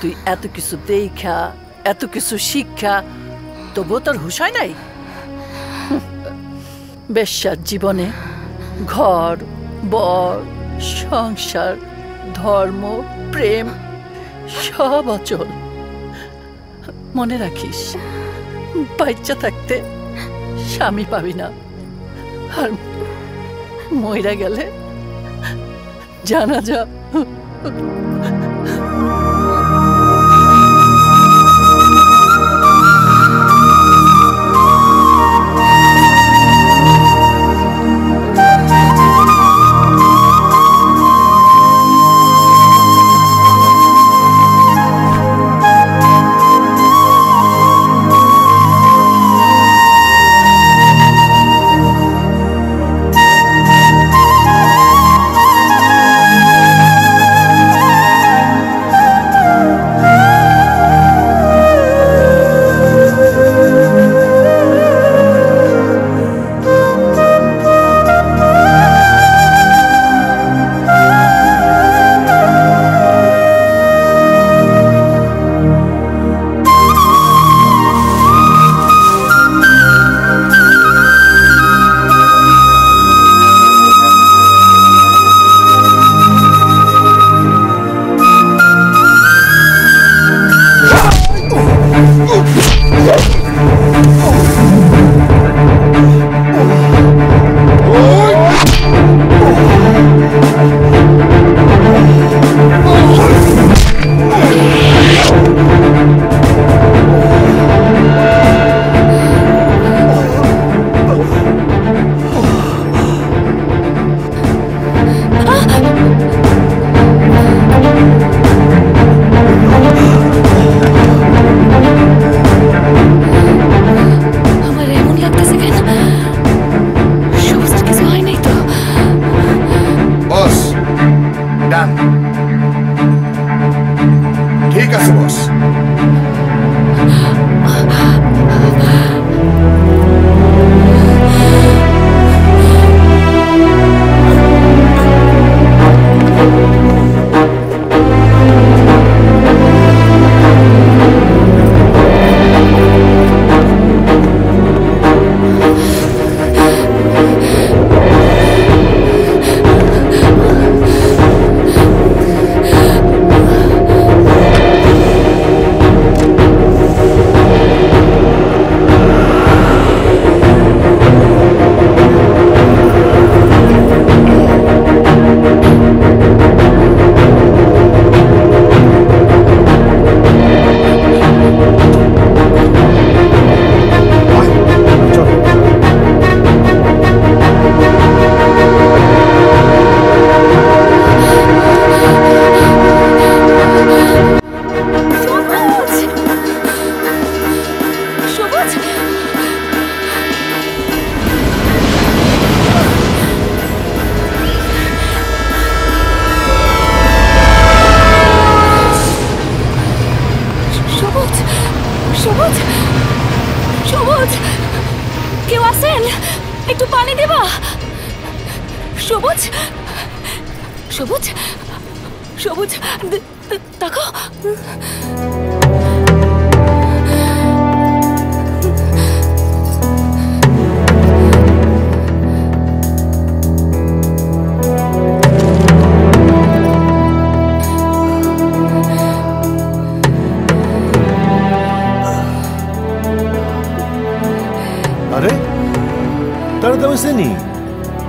তুই এত কিছু দেখা, এত কিছু শিক্ষা, তবুও তোর হুঁশ হয় নাই। বেশ্যার জীবনে ঘর, বর, সংসার, ধর্ম প্রেম সব অচল। মনে রাখিস, বাচ্চা থাকতে স্বামী পাবি না, আর মইরা গেলে জানাজা।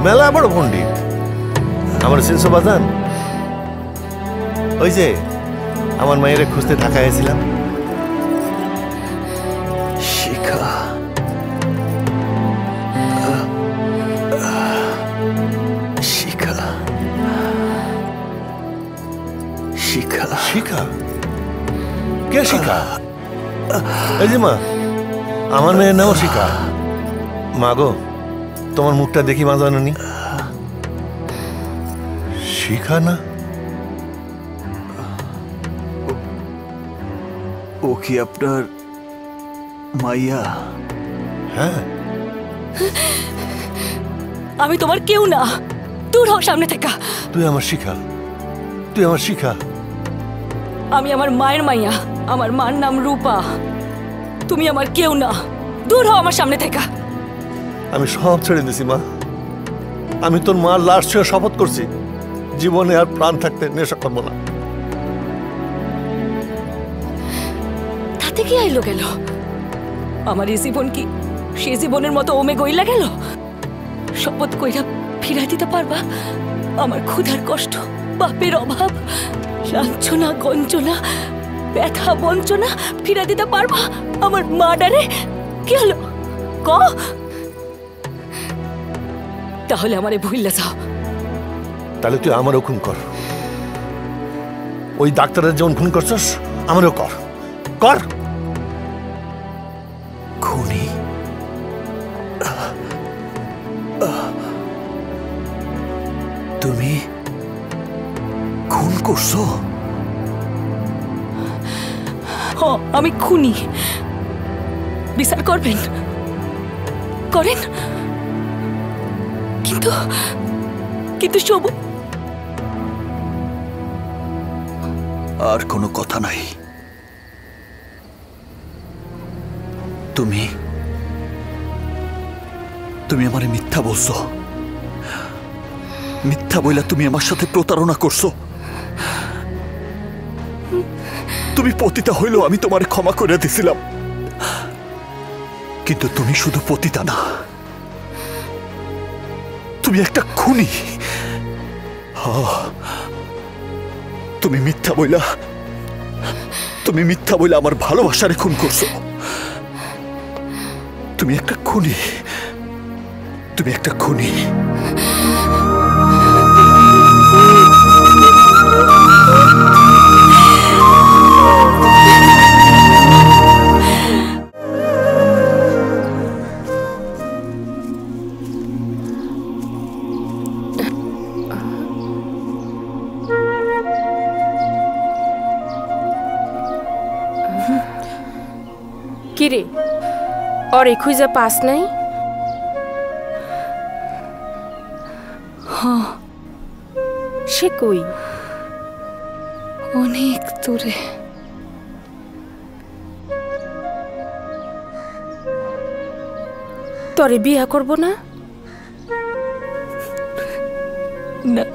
মেলা বড় পণ্ডিত আমার সিনসো বাজান। ওই যে আমার মায়ের খুঁজতে ঢাকা গেছিলাম। শিখা শিখা শিখা শিখা কে শিখা? এই যে মা, আমার মেয়ের নাম শিখা। মা গো, তোমার মুখটা দেখি মা জানি শিখা না? ও কি আপনার মাইয়া? হ্যাঁ। আমি তোমার কেউ না, দূর হও সামনে থেকে। তুই আমার শিখা, তুই আমার শিখা। আমি আমার মায়ের মাইয়া, আমার মার নাম রূপা। তুমি আমার কেউ না, দূর হও আমার সামনে থেকে। আমি সব ছেড়ে দিছি মা, আমি তোর মার লাশ ছুঁয়ে শপথ করছি জীবনে আর প্রাণ থাকতে নেশা করবো না। তাতে কি আইলো গেল? আমার এই জীবন কি সে জীবনের মতো ওমে গইলা গেল? শপথ কইরা ফিরাই দিতে পারবা? আমার ক্ষুধার কষ্ট, বাপের অভাব, লাঞ্ছনা গঞ্জনা, ব্যথা বঞ্চনা ফিরাই দিতে পারবা? আমার মার্ডারে কি হলো ক? তাহলে আমারে ভুললে যাও। তাহলে তুই আমারও খুন কর, ওই ডাক্তারের যেমন খুন করছস আমারও কর। কর। খুনি? তুমি খুন করছো? আমি খুনি। বিচার করবেন? করেন। কিন্তু কিন্তু সব আর কোনো কথা নাই। তুমি তুমি আমারে মিথ্যা বলছো। মিথ্যা বইলা তুমি আমার সাথে প্রতারণা করছো। তুমি পতিতা হইলেও আমি তোমারে ক্ষমা করে দিছিলাম, কিন্তু তুমি শুধু পতিতা না, তুমি একটা খুনি। তুমি মিথ্যা বইলা আমার ভালোবাসারে খুন করছো। তুমি একটা খুনি, তুমি একটা খুনি। কিরে ওর এই খুঁজে পাস নাই? হ্যাঁ। সে কই? অনেক দূরে। তোরে বিয়া করব না? না।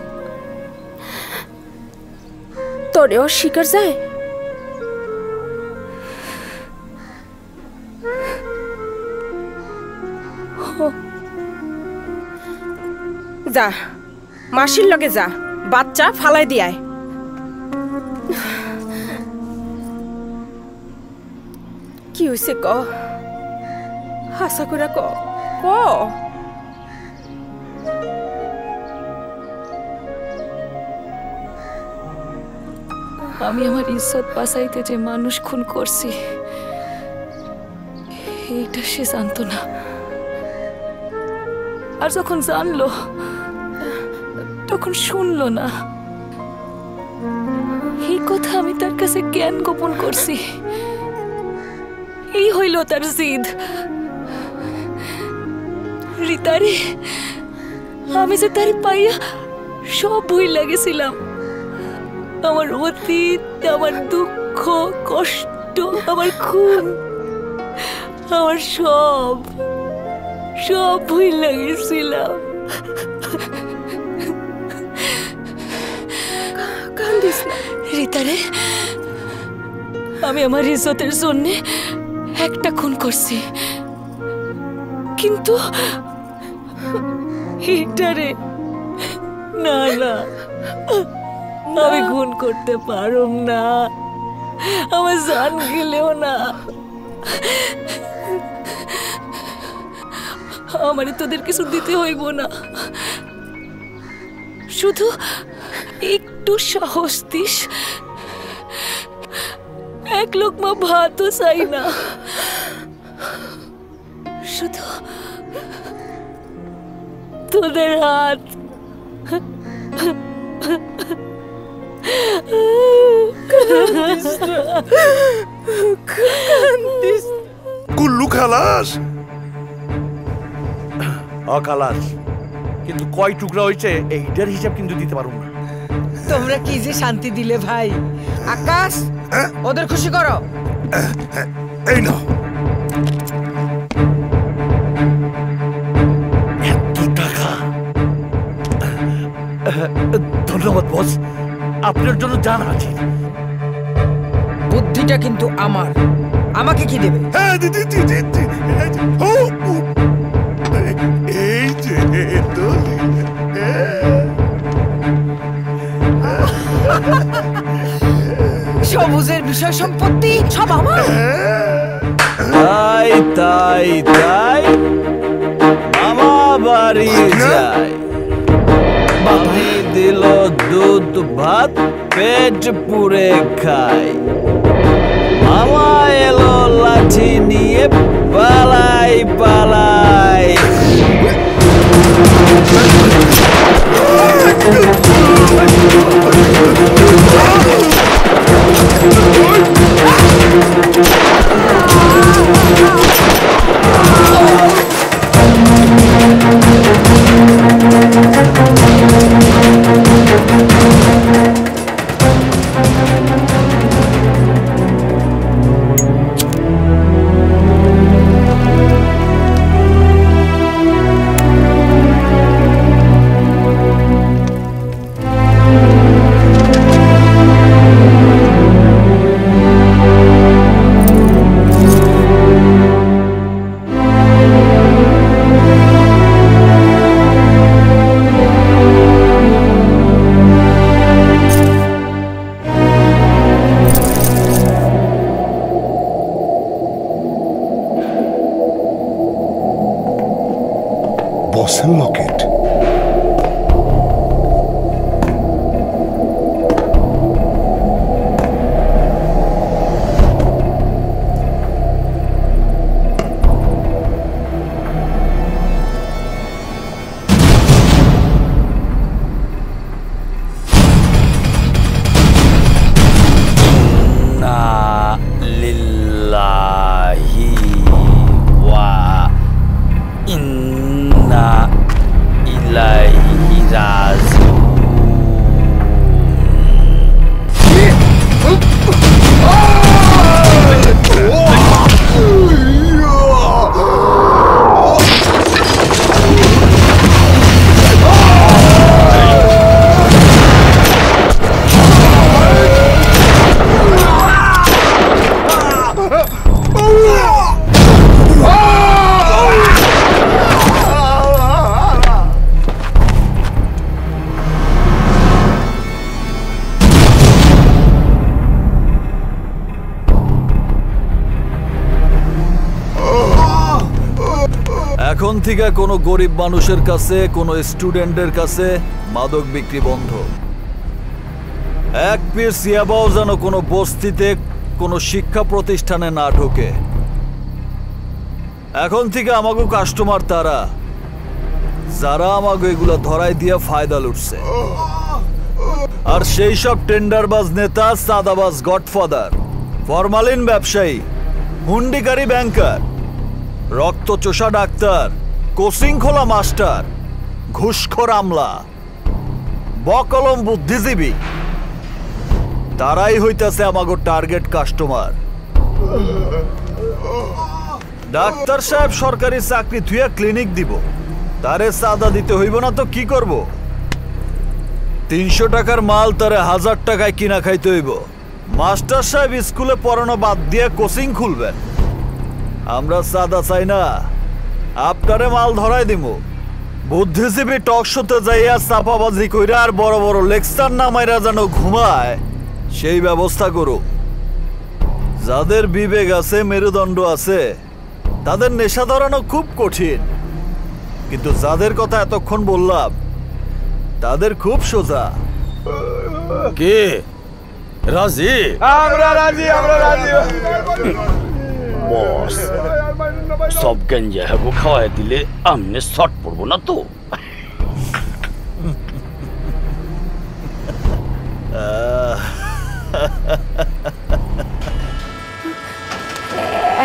তোরে অস্বীকার যায়? যা মাসির লগে যা, বাচ্চা ফালাই দিয়ায়। কি হইছে ক? হাসা করে ক। আমি আমার ইজ্জত বাঁচাইতে যে মানুষ খুন করছি এইটা সে জানতো না। আর যখন জানলো তখন শুনলো না। এই কথা আমি তার কাছে জ্ঞান গোপন করছি। এই হইল তার জিদ। রিতারে আমি যে তার পাইয়া সব ভুইলা গেছিলাম। আমার অতীত, আমার দুঃখ কষ্ট, আমার খুন, আমার সব ভুইলা গেছিলাম। কান্দিস না রিতারে, আমি আমার ইজ্জতের জন্য একটা খুন করছি, কিন্তু এটারে না না আমি খুন করতে পারুম না। আমার জান গেলেও না। আমারে তোদের কিছু দিতে হইব না, শুধু একটু সাহস দিস। এক লোকমা ভাতও চাই না, শুধু তোদের হাত। কুল্লু খালাস। খালাস, কিন্তু কয় টুকরা হয়েছে এইটার হিসাব কিন্তু দিতে পারুম না। তোমরা কি যে শান্তি দিলে ভাই। আকাশ, ওদের খুশি করো। এই নাও। এত টাকা? ধন্যবাদ দিনের জন্য জান হাজির। বুদ্ধিটা কিন্তু আমার। আমাকে কি দেবে? হ্যাঁ দিদি এই যে সবুজের বিষয় সম্পত্তি সব আমার। তাই তাই তাই মামা বাড়ি যাই, আমি দিল দুধ ভাত পেট পুরে খাই, মামা এলো লাঠি নিয়ে পালাই পালাই। বসের লকেট। এখন থেকে কোনো গরিব মানুষের কাছে, কোনো স্টুডেন্টের কাছে মাদক বিক্রি বন্ধ। এক পিস ইয়াবাও যেন কোনো বস্তিতে, কোনো শিক্ষা প্রতিষ্ঠানে না ঢোকে। এখন থেকে আমাগো কাস্টমার তারা যারা আমাগো এগুলা ধরাই দিয়া ফায়দা লুটছে। আর সেই সব টেন্ডারবাজ নেতা, সাদাবাজ গডফাদার, ফরমালিন ব্যবসায়ী, হুন্ডিকারী ব্যাংকার, রক্তচোষা ডাক্তার, কোচিং খোলা মাস্টার, ঘুষখোর আমলা, বকলম বুদ্ধিজীবী, তারাই হইতাছে আমাগো টার্গেট কাস্টমার। ডাক্তার সাহেব সরকারি চাকরি থুয়া ক্লিনিক দিব, তারে চাঁদা দিতে হইব না তো কি করব? 300 টাকার মাল তারে 1000 টাকায় কিনা খাইতে হইব। মাস্টার সাহেব স্কুলে পড়ানো বাদ দিয়ে কোচিং খুলবেন। আমরা চাঁদা চাই না, আপনারে মাল ধরাই দিব। বুদ্ধিজীবী টক শোতে যাইয়া চাপাবাজি কইরা আর বড় বড় লেকচার নামাইরা যেন ঘুমায়, সেই ব্যবস্থা করো। যাদের বিবেক আছে, মেরুদণ্ড আছে, তাদের নেশা ধরানো খুব কঠিন, কিন্তু যাদের কথা এতক্ষণ বললাম তাদের খুব সোজা। কে রাজি? আমরা রাজি, আমরা রাজি। বস, সব গঞ্জা হেবো খাওয়াই দিলে আমনে শর্ট পড়বো না তো?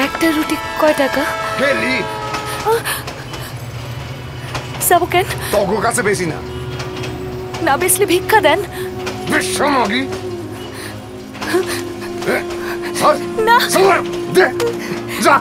একটা রুটি কয় টাকা? গেলি যাবো কেন? তোর কাছে বেশি না, না বেচলে ভিক্ষা দেন। বিশ্বমগি না দে যা।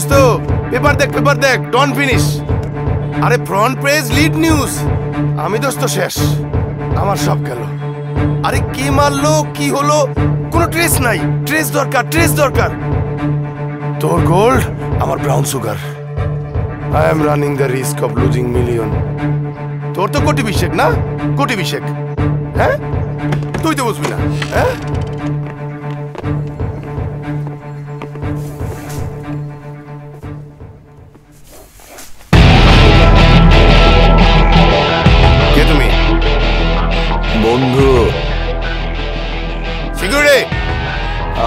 দোস্ত পেপার দেখ ডন ফিনিশ। আরে ফ্রন্ট পেজ লিড নিউজ। আমি দোস্ত শেষ, আমার সব গেল। আরে কে মারলো, কি হলো, কোনো ট্রেস নাই। ট্রেস দরকার। তোর গোল্ড, আমার brown sugar. I am running the risk of losing million. তোর তো কোটি বিশেক না, কোটি বিশেক। হ্যাঁ, তুই তো বুঝবি না। হ্যাঁ, কে তুমি? বন্ধু। সিকিউরিটি,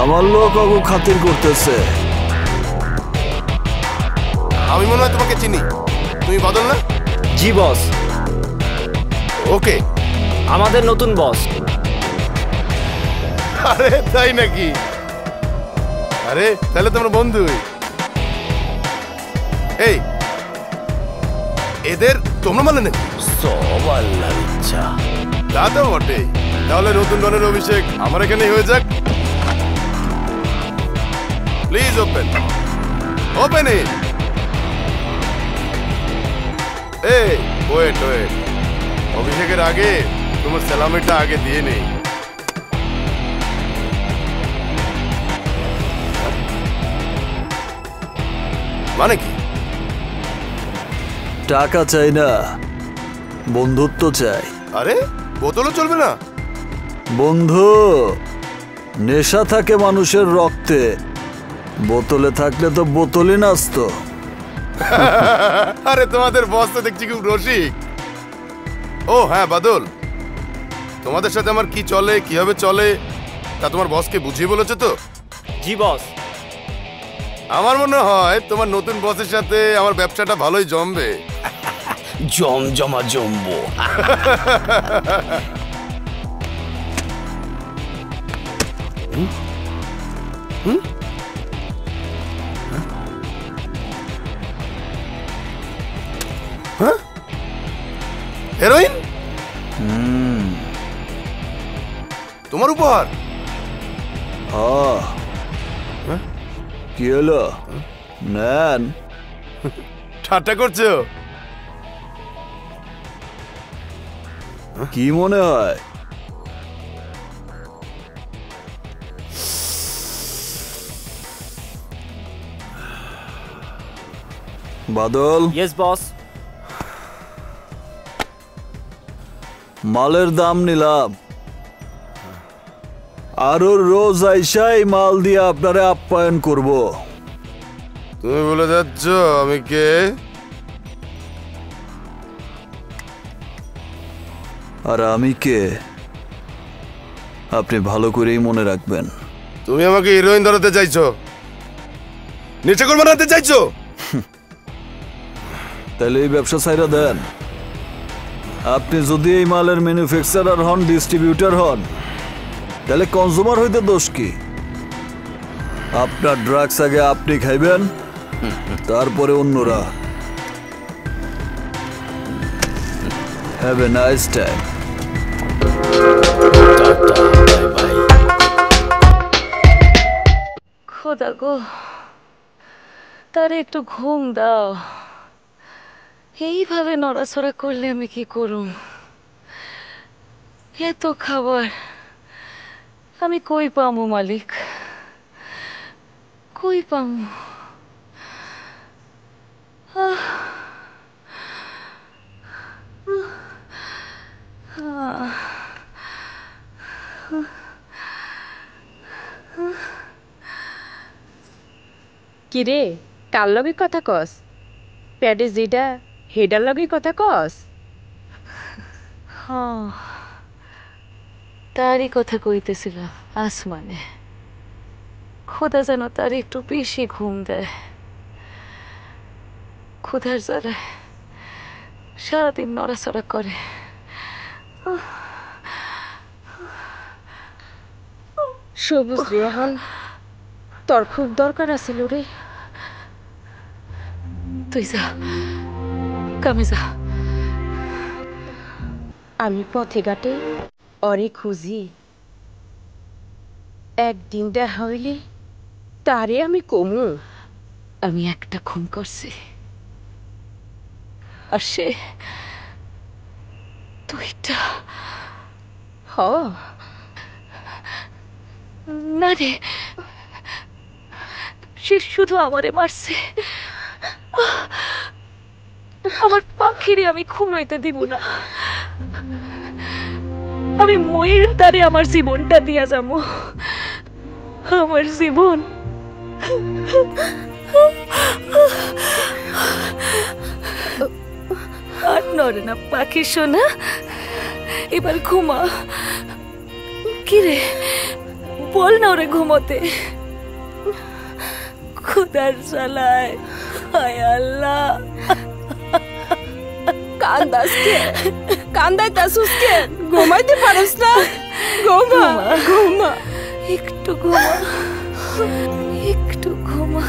আমার লোক কাকু খাতির করতেছে। আমি মনে হয় তোমাকে চিনি। তুমি বাদল না? জি বস। ওকে, আমাদের নতুন বস। আরে তাই নাকি? আরে তাহলে তোমরা বন্ধুই। এই এদের তোমরা মানে নাকি? সব আল্লাহর ইচ্ছা। তা তো বটেই। তাহলে নতুন ডনের অভিষেক আমার এখানেই হয়ে যাক। Please open it. এই ওয়েট, অভিষেকের আগে তোমার সালামিটা আগে দিয়ে নেই। মানে কি? টাকা চাই না, বন্ধুত্ব চাই। আরে বোতলও চলবে না? বন্ধু, নেশা থাকে মানুষের রক্তে, বোতলে থাকলে তো বোতলই নাচতো। আরে তোমাদের বস তো দেখছি খুব রসিক। ও হ্যাঁ বাদল, তোমাদের সাথে আমার কি চলে, কিভাবে চলে তা তোমার বসকে বুঝিয়ে বলেছে তো? জি বস। আমার মনে হয় তোমার নতুন বসের সাথে আমার ব্যবসাটা ভালোই জমবে। জমবো। হেরোইন? তোমার উপহার? কি হলো? নেন। ঠাট্টা করছো? কি মনে হয়? বাদল। Yes boss. মালের দাম নিলাম, আরো রোজ আইসাই মাল দিয়ে আপনারে আপ্যায়ন করব। তুমি বলে যাচ্ছ আমি কে? আর আমি কে আপনি ভালো করেই মনে রাখবেন। তুমি আমাকে হিরোইন ধরাতে চাইছো, নেশাখোর বানাতে চাইছো? তাহলে এই ব্যবসা ছাইরা দেন। আপনি যদি এই মালের ম্যানুফ্যাকচারার হন, ডিস্ট্রিবিউটর হন, তাহলে কনজিউমার হইতে দোষ কি? আপনার ড্রাগস আগে আপনি খাইবেন, তারপরে অন্যরা। Have a nice time. খোদা গো, তারে একটু ঘুম দাও। এইভাবে নড়াচড়া করলে আমি কি করুম? এত খাবার আমি কই পামু মালিক, কই পামু? কিরে, কার লগে কথা কস? প্যাডে যেটা হেডার লগে কথা কস? তারই কথা কইতেছিল আসমানে। খোদা যেন তার একটু বেশি ঘুম দেয়। ক্ষুধার জ্বালায় সারাদিন নড়াচড়া করে। সবুজ রেহান, তোর খুব দরকার আছিল রে। তুই যা, কামে যা। আমি পথে ঘাটে অরে খুঁজি, একদিন দেখা হইলে তারে আমি কমু আমি একটা খুন করছি, আর সে দুইটা। না রে, সে শুধু আমারে মারছে, আমার পাখিরে আমি খুন হইতে দিব না। আমি ময়ের দ্বারে আমার জীবনটা দিয়া যাবো। আমার জীবন আর নড়ে না পাখি সোনা, এবার ঘুমা। কিরে বল না ওরে ঘুমোতে, খুদার জ্বালায়। হায় আল্লাহ, কান্দাসকে কান্দাইতাছুসকে, ঘুমাইতে পারস না? ঘুমা ঘুমা, একটু ঘুমা, একটু ঘুমা,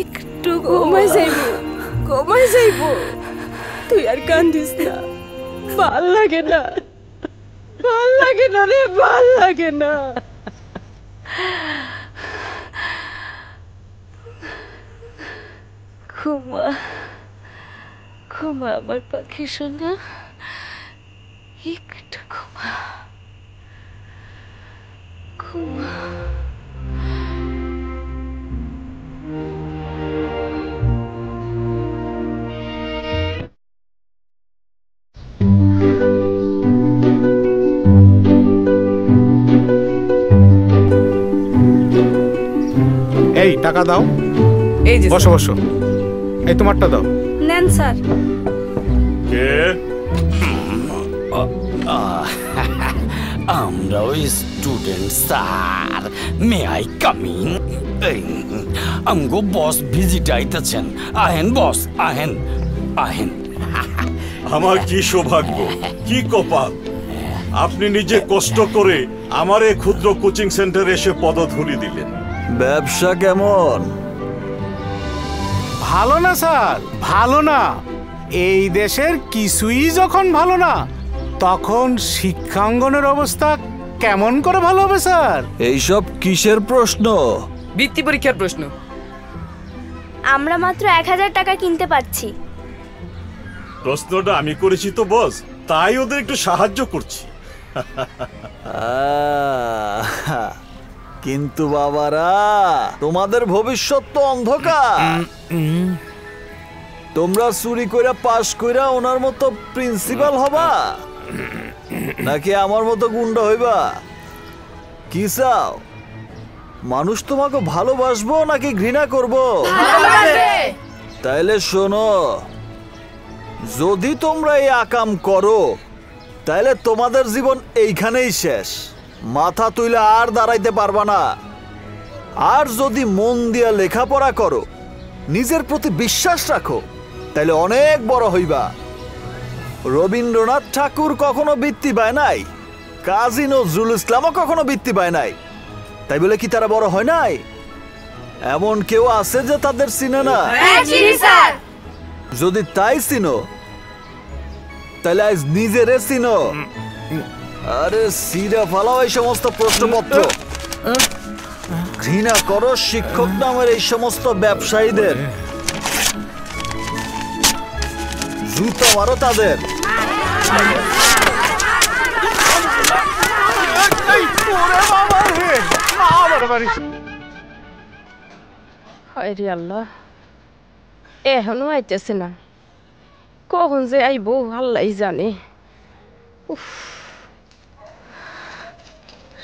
একটু ঘুমাই যাইব, ঘুমাই যাইব। তুই আর কান্দিস না, ভাল লাগে না, ভাল লাগে না রে, ভাল লাগে না। ঘুমা ঘুমা আমার পাখি সোনা, একটু ঘুমা ঘুমা। এই টাকা দাও। এই যে বসো বসো। এই তোমারটা দাও। নেন স্যার। কে? আমরা ওই student sir, may I coming? আমগো বস ভিজিট আইতেছেন। আহেন বস, আহেন আহেন। আমার কি সৌভাগ্য, কি কপাল, আপনি নিজে কষ্ট করে আমার এই ক্ষুদ্র কোচিং সেন্টারে এসে পদধূলি দিলেন। ব্যবসা কেমন? ভালো না স্যার, ভালো না। এই দেশের কিছুই যখন ভালো না, তখন শিক্ষাঙ্গনের অবস্থা কেমন করে ভালো হবে স্যার? এইসব কিসের প্রশ্ন? বৃত্তি পরীক্ষার প্রশ্ন। আমরা মাত্র 1000 টাকা কিনতে পারছি। প্রশ্নটা আমি করেছি তো বস, তাই ওদের একটু সাহায্য করছি। কিন্তু বাবারা, তোমাদের ভবিষ্যৎ তো অন্ধকার। তোমরা চুরি কইরা পাশ কইরা ওনার মতো প্রিন্সিপাল হবা, নাকি আমার মতো গুন্ডা হইবা? কি চাও? মানুষ তোমাকে ভালোবাসবো নাকি ঘৃণা করবো? তাইলে শোনো, যদি তোমরা এই আকাম করো তাইলে তোমাদের জীবন এইখানেই শেষ, মাথা তুইলে আর দাঁড়াইতে পারবা না। আর যদি মন দিয়া লেখাপড়া করো, নিজের প্রতি বিশ্বাস রাখো, তাইলে অনেক বড় হইবা। রবীন্দ্রনাথ ঠাকুর কখনো বৃত্তি পায় নাই, কাজী নজরুল ইসলামও কখনো বৃত্তি পায় নাই, তাই বলে কি তারা বড় হয় নাই? এমন কেউ আছে যে তাদের চিনে না? যদি তাই চিনো, তাহলে আজ নিজেরে চিনো। আরে সিরা ফালাও এই সমস্ত প্রশ্নপত্র। ঘৃণা করো শিক্ষক নামের এই সমস্ত ব্যবসায়ীদের, জুতো মারো তাদের। হায়রে আল্লাহ, এখনো আইতেছে না। কখন যে আইবো আল্লাহ জানে।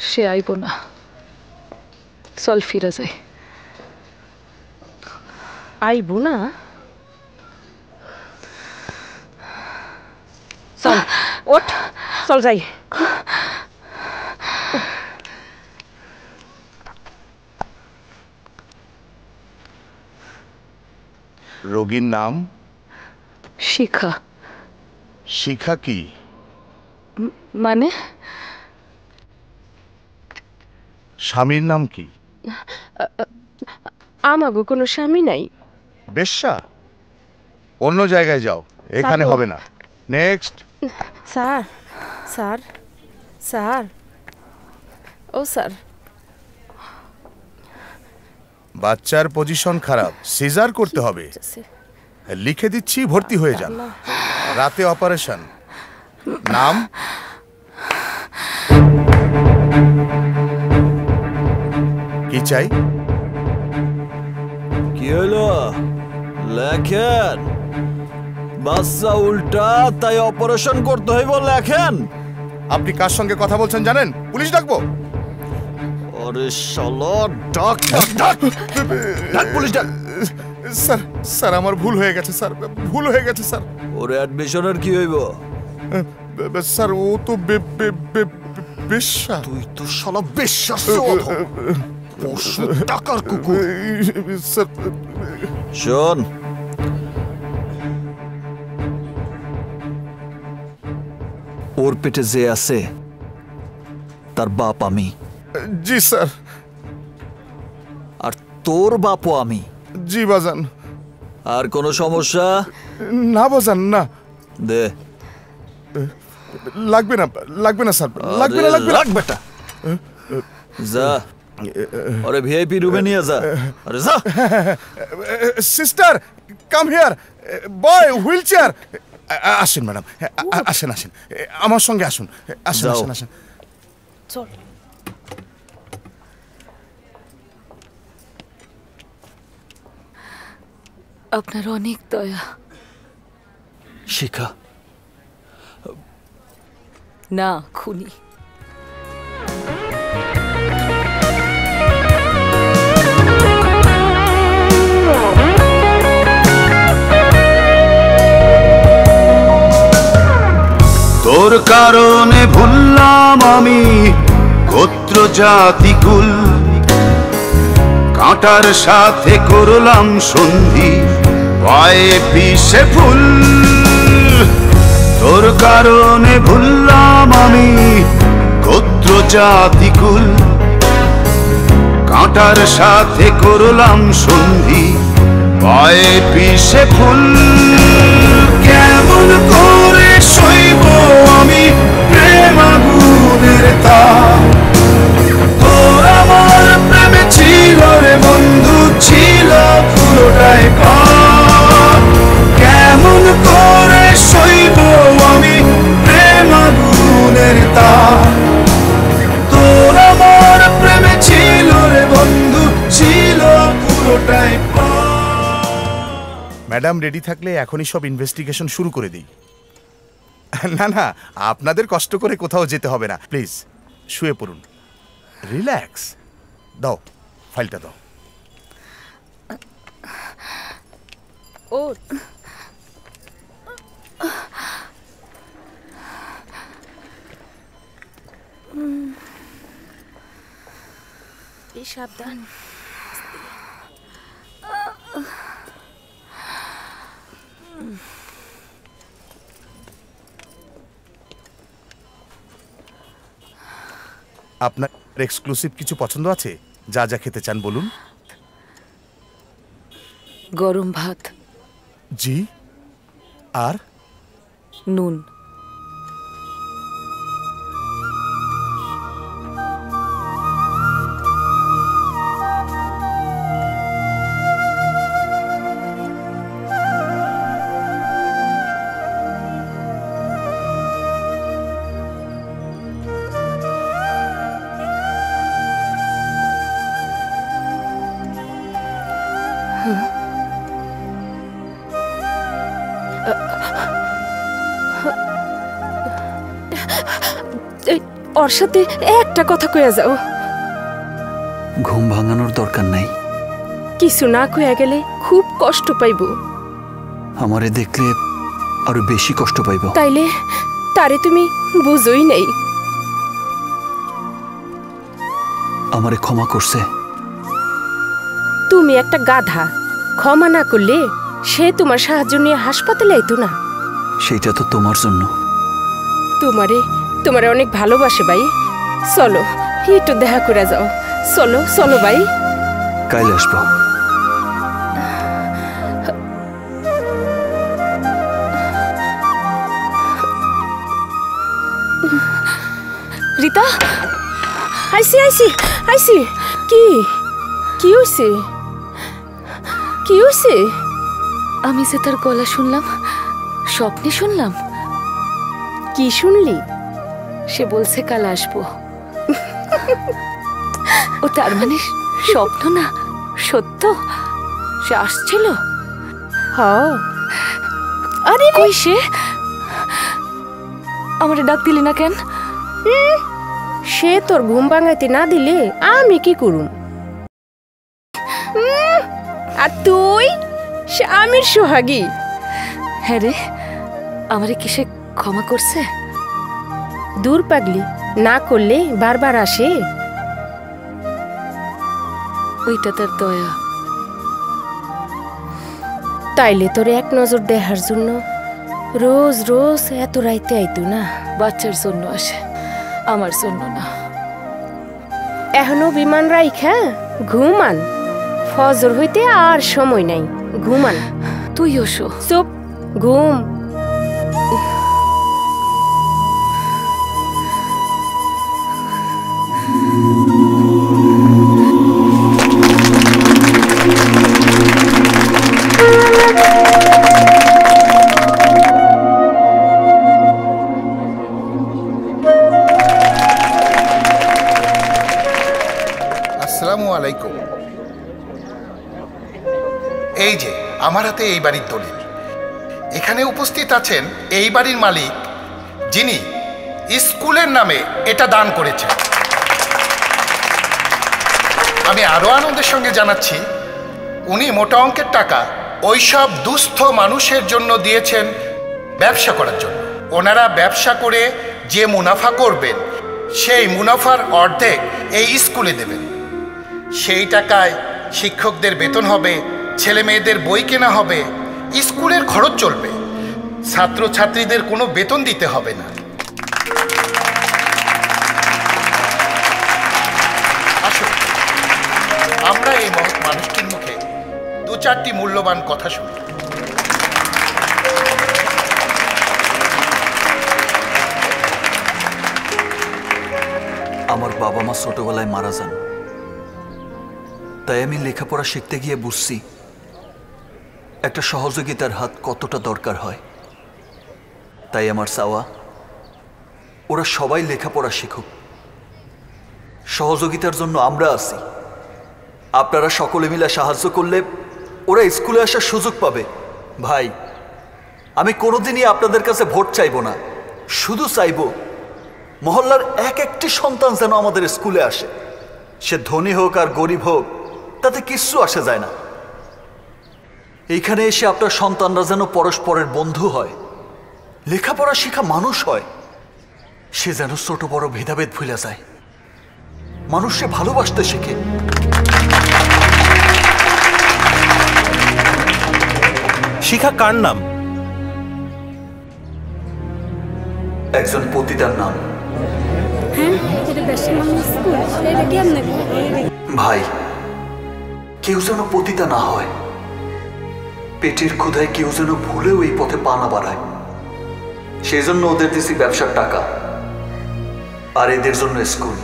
সে আইব না, চল ফিরে যাই। আইবো না? চল ওঠ, চল যাই। রোগীর নাম? শিখা। শিখা কি মানে? স্বামীর নাম কি? আমাগো কোনো স্বামী নাই। বেশ্যা? অন্য জায়গায় যাও, এখানে হবে না। নেক্সট। স্যার, স্যার, স্যার, ও স্যার। বাচ্চার পজিশন খারাপ, সিজার করতে হবে। লিখে দিচ্ছি, ভর্তি হয়ে যান। রাতে অপারেশন। নাম? কি চাই? কি হলো লেখেন? বাচ্চা উল্টা, তাই অপারেশন করতে হইব লেখেন। আপনি কার সঙ্গে কথা বলছেন জানেন? পুলিশ ডাকবো? আরে শালা, ডাক ডাক ডাক পুলিশ ডাক। স্যার স্যার আমার ভুল হয়ে গেছে স্যার, ভুল হয়ে গেছে স্যার। ওর অ্যাডমিশনের কি হইব? স্যার ও তো বেশ্যা। তুই তো শালা বেশ্যা, পশু টাকার কুকুর। স্যার শোন, ওর পেটে যে আছে তার বাপ আমি। জি স্যার। আর তোর বাপও আমি। জি বাজান। আর কোনো সমস্যা? না বাজান না। দে। লাগবে না, লাগবে না স্যার, লাগবে না, লাগবে না। রাখ বেটা, যা আরে ভিআইপি রুমে নিয়ে যা। আরে যা। Sister come here, boy wheelchair. আসেন ম্যাডাম, আসেন আসেন, আমার সঙ্গে আসুন। আসেন আসেন আসেন। চল। আপনার অনেক দয়া। শিখা না, খুনি। তোর কারণে ভুললাম আমি গোত্র জাতি কুল, কাঁটার সাথে করলাম সন্ধি, পায়ে পিছে ফুল। তোর কারণে ভুললাম আমি গোত্র জাতি কুল, কাঁটার সাথে করলাম সন্ধি, পায়ে পিছে ফুল। কেমন করে সইব আমি প্রেম আগুনের তাপ, তোর আমার প্রেমে ছিল রে বন্ধু, ছিল পুরোটাই পাপ। কেমন করে সইব আমি প্রেম আগুনের তাপ, তোর আমার প্রেমে ছিল রে বন্ধু, ছিল পুরোটাই পাপ। ম্যাডাম রেডি থাকলে এখনই সব ইনভেস্টিগেশন শুরু করে দিই। না না, আপনাদের কষ্ট করে কোথাও যেতে হবে না, প্লিজ শুয়ে পড়ুন, রিল্যাক্স। দাও ফাইলটা দাও। ও সাবধান। আপনার এক্সক্লুসিভ কিছু পছন্দ আছে? যা যা খেতে চান বলুন। গরম ভাত। জি, আর নুন। ওর সাথে একটা কথা কইয়া যাও। ঘুম ভাঙানোর দরকার নাই। কিছু না কইয়া গেলে খুব কষ্ট পাইব। আমারে দেখলে আরো বেশি কষ্ট পাইব। তাইলে তারে তুমি বুঝোই নাই। আমারে ক্ষমা করছে। তুমি একটা গাধা, ক্ষমা না করলে সে তোমার সাহায্য নিয়ে হাসপাতালে আইতো না। সেটা তো তোমার জন্য। তোমারে অনেক ভালোবাসে ভাই। চলো একটু দেখা করে যাও। চলো চলো ভাই। কাল আসবো। রিতা, আইসি আইসি আইসি। কি কি হইছে? কি হয়েছে? আমি যে তার গলা শুনলাম, স্বপ্নে শুনলাম। কি শুনলি? সে বলছে কাল আসবো। ও তার মানে স্বপ্ন না, সত্য? সে আসছিল? হ্যাঁ। আরে কই সে? আমারে ডাক দিলি না কেন? সে তোর ঘুম ভাঙাইতে না দিলে আমি কি করুম? আর তুই স্বামীর সোহাগী। হ্যাঁ রে, আমারে কি সে ক্ষমা করছে? দূর পাগলি, না করলে বারবার আসে। ওইটা তার দয়া। তাইলে তোর এক নজর দেখার জন্য রোজ রোজ এত রাইতে আইতো না? বাচ্চার জন্য আসে, আমার জন্য না। এখনো বিমান রাইখা ঘুমান। ফজর হইতে আর সময় নাই, ঘুমান। তুইও শো। চুপ, ঘুম। আসসালামু আলাইকুম। এই যে আমার হাতে এই বাড়ির দলিল। এখানে উপস্থিত আছেন এই বাড়ির মালিক, যিনি স্কুলের নামে এটা দান করেছেন। আমি আরো আনন্দের সঙ্গে জানাচ্ছি, উনি মোটা অঙ্কের টাকা ওইসব দুস্থ মানুষের জন্য দিয়েছেন ব্যবসা করার জন্য। ওনারা ব্যবসা করে যে মুনাফা করবেন, সেই মুনাফার অর্ধেক এই স্কুলে দেবেন। সেই টাকায় শিক্ষকদের বেতন হবে, ছেলে মেয়েদের বই কেনা হবে, স্কুলের খরচ চলবে, ছাত্রছাত্রীদের কোনো বেতন দিতে হবে না। আসুন আমরা এই মহৎ মানুষটির মুখে দু চারটি মূল্যবান কথা শুনি। আমার বাবা মা ছোটবেলায় মারা যান, তাই আমি লেখাপড়া শিখতে গিয়ে বুঝছি একটা সহযোগিতার হাত কতটা দরকার হয়। তাই আমার চাওয়া, ওরা সবাই লেখাপড়া শিখুক। সহযোগিতার জন্য আমরা আছি। আপনারা সকলে মিলে সাহায্য করলে ওরা স্কুলে আসার সুযোগ পাবে। ভাই, আমি কোনোদিনই আপনাদের কাছে ভোট চাইব না, শুধু চাইব মহল্লার এক একটি সন্তান যেন আমাদের স্কুলে আসে। সে ধনী হোক আর গরিব হোক, তাতে কিচ্ছু আসে যায় না। এইখানে এসে আপনার সন্তানরা যেন পরস্পরের বন্ধু হয়, লেখাপড়া শিখা মানুষ হয়। সে যেন ছোট বড় ভেদাভেদ ভুলে যায়, মানুষকে ভালোবাসতে শেখে। শিখা কার নাম? একজন পতিতার নাম। ভাই, কেউ যেন পতিতা না হয়, পেটের ক্ষুধায় কেউ যেন ভুলেও এই পথে পা না বাড়ায়। সেই জন্য ওদের দিছি ব্যবসার টাকা, আর এদের জন্য স্কুল।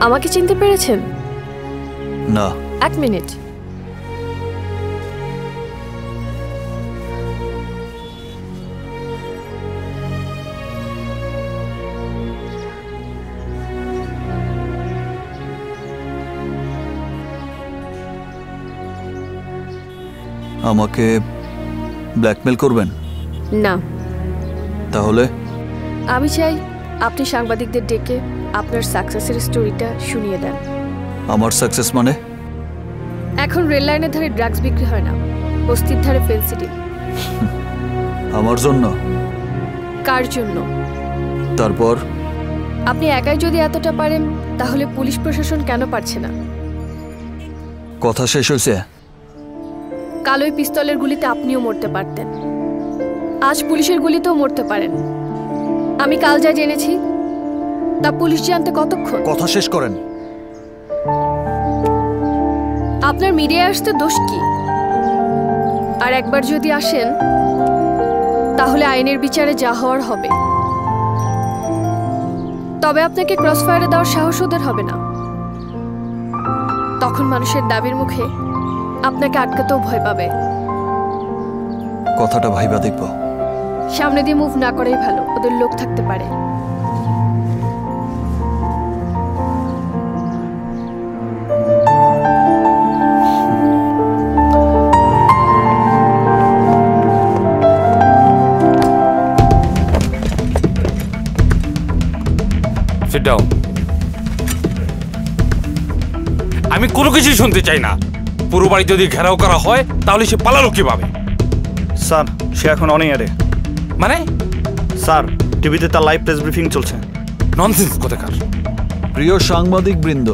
আমাকে চিনতে পেরেছেন? না। এক মিনিট। আমাকে ব্ল্যাকমেল করবেন? না। তাহলে? আমি চাই আপনি সাংবাদিকদের ডেকে আপনার সাকসেসের স্টোরিটা শুনিয়ে দেন। আমার সাকসেস মানে? এখন রেল লাইনের ধারে ড্রাগস বিক্রি হয় না, বস্তির ধারে ফেন্সিডিল। আমার জন্য? কার জন্য? তারপর? আপনি একাই যদি এতটা পারেন, তাহলে পুলিশ প্রশাসন কেন পারছে না? কথা শেষ হয়েছে? কাল ওই পিস্তলের গুলিতে আপনিও মরতে পারতেন, আজ পুলিশের গুলিতেও মরতে পারেন। আমি কাল যা জেনেছি তা পুলিশ জানতে কতক্ষণ? কথা শেষ করেন। আপনার মিডিয়ায় আসতে দোষ কি? আর একবার যদি আসেন তাহলে আইনের বিচারে যা হওয়ার হবে। তবে আপনাকে ক্রসফায়ারে দেওয়ার সাহস ওদের হবে না। তখন মানুষের দাবির মুখে আপনাকে আটকাতেও ভয় পাবে। কথাটা ভাইবা দেখব। সামনে দিয়ে মুভ না করাই ভালো, ওদের লোক থাকতে পারে। আমি কোনো কিছুই শুনতে চাই না। পুরো বাড়ি যদি ঘেরাও করা হয় তাহলে সে পালালো কিভাবে? স্যার, সে এখন অন এয়ারে। মানে? স্যার, টিভিতে তার লাইভ প্রেস ব্রিফিং চলছে। ননসেন্স কোথাকার। প্রিয় সাংবাদিক বৃন্দ,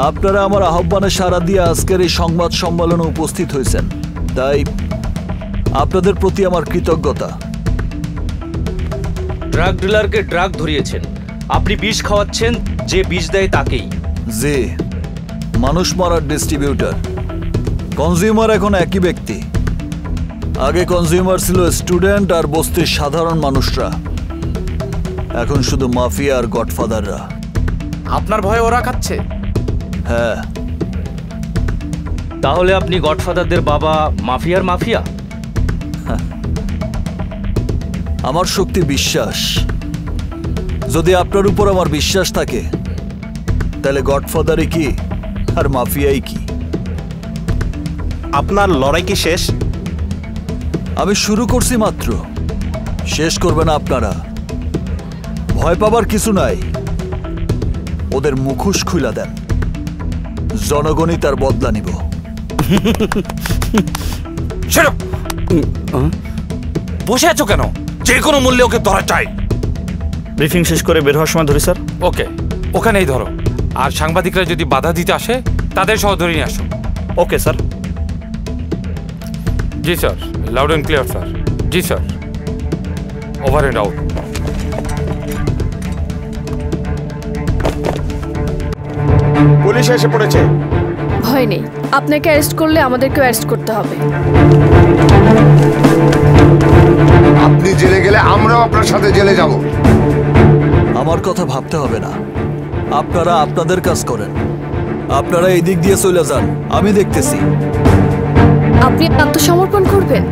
আপনারা আমার আহ্বানে সাড়া দিয়ে আজকের এই সংবাদ সম্মেলনে উপস্থিত হয়েছেন, তাই আপনাদের প্রতি আমার কৃতজ্ঞতা। ড্রাগ ডিলারকে ড্রাগ ধরিয়েছেন, আপনি বিষ খাওয়াচ্ছেন, যে বিষ দেয় তাকেই। যে মানুষ মারার ডিস্ট্রিবিউটর। কনজিউমার এখন একই ব্যক্তি। আগে কনজিউমার ছিল স্টুডেন্ট আর বস্তির সাধারণ মানুষরা, এখন শুধু মাফিয়া আর গডফাদাররা। আপনার ভয়ে ওরা খাচ্ছে? হ্যাঁ। তাহলে আপনি গডফাদারদের বাবা মাফিয়ার মাফিয়া? আমার শক্তি বিশ্বাস। যদি আপনার উপর আমার বিশ্বাস থাকে তাহলে গডফাদারই কি আর মাফিয়াই কি? আপনার লড়াই কি শেষ? আমি শুরু করছি মাত্র, শেষ করবে না আপনারা। ভয় পাবার কিছু নাই, ওদের মুখোশ খুইলা দেন, জনগণই তার বদলা নিব। বসে আছো কেন? যে কোনো মূল্যে ওকে ধরা চাই। ব্রিফিং শেষ করে বের হওয়ার সময় ধরি স্যার। ওকে, ওখানেই ধরো। আর সাংবাদিকরা যদি বাধা দিতে আসে তাদের সহ ধরে নিয়ে আসো। Okay sir. G sir, loud and clear sir. G sir, over and out. Police এসে পড়েছে। ভয় নেই, আপনাকে অ্যারেস্ট করলে আমাদেরকেও অ্যারেস্ট করতে হবে। আপনি জেলে গেলে আমরাও আপনার সাথে জেলে যাব। আমার কথা ভাবতে হবে না, আপনারা আপনাদের কাজ করেন। আপনারা এই দিক দিয়ে চলে যান, আমি দেখতেছি। আপনি আত্মসমর্পণ করবেন?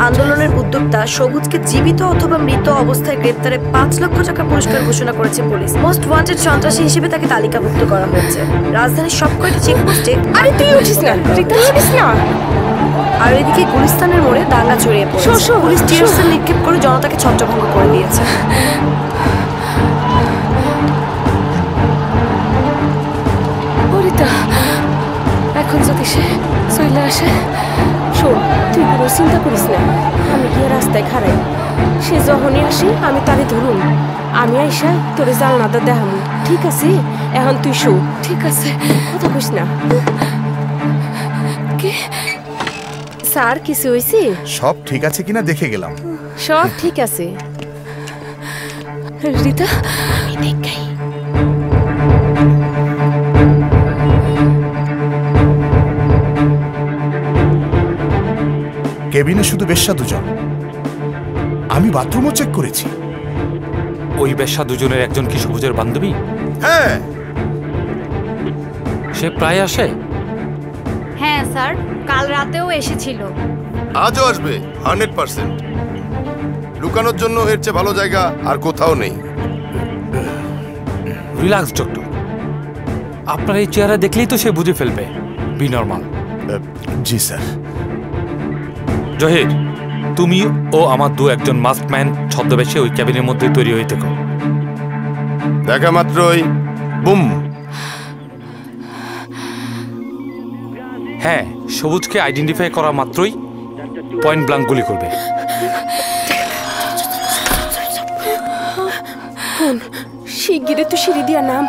আন্দোলনের উদ্যোক্তা সবুজকে জীবিত অথবা মৃত অবস্থায় গ্রেপ্তারে ৫ লক্ষ টাকা পুরস্কার ঘোষণা করেছে পুলিশ। মোস্ট ওয়ান্টেড সন্ত্রাসী হিসেবে তাকে তালিকাভুক্ত করা হয়েছে। রাজধানীর সবকটি চেকপোস্টে আর এদিকে গুলিস্তানের মোড়ে দাঙ্গা ছড়িয়ে পড়েছে। পুলিশ টিয়ার সেল নিক্ষেপ করে জনতাকে ছত্রভঙ্গ করে দিয়েছে। এখন যদি সে চলে আসে, শোন, তুই কোনো চিন্তা করিস না, আমি গিয়ে রাস্তায় খারাই। সে যখনই আসি আমি তারে ধরুন, আমি আইসা তোরে জালনাটা দেখাবো, ঠিক আছে? এখন তুই শো। ঠিক আছে, কথা কইস না। স্যার, কিছু হয়েছে? সব ঠিক আছে কিনা দেখে গেলাম। সব ঠিক আছে। রিতা, আমি দেখাই। কেবিনে শুধু বেশ্যা দুজন। আমি বাথরুমও চেক করেছি। ওই বেশ্যা দুজনের একজন কি সবুজের বান্ধবী? হ্যাঁ। সে প্রায় আসে? হ্যাঁ স্যার, কাল রাতেও এসেছিল। আজও আসবে 100%। লুকানোর জন্য এর চেয়ে ভালো জায়গা আর কোথাও নেই। রিল্যাক্স ডক্টর, আপনার এই চেহারা দেখলেই তো সে বুঝে ফেলবে বি নরমাল। জি স্যার। জহির, তুমি ও আমার একজন মাস্কম্যান ছদ্মবেশে ওই ক্যাবিনের মধ্যে তৈরি হয়ে থেকো। দেখা মাত্রই বুম। হ্যাঁ, সবুজকে আইডেন্টিফাই করা মাত্রই পয়েন্ট ব্লাঙ্ক গুলি করবে। শিগগিরে তুই সিঁড়ি দিয়া নাম,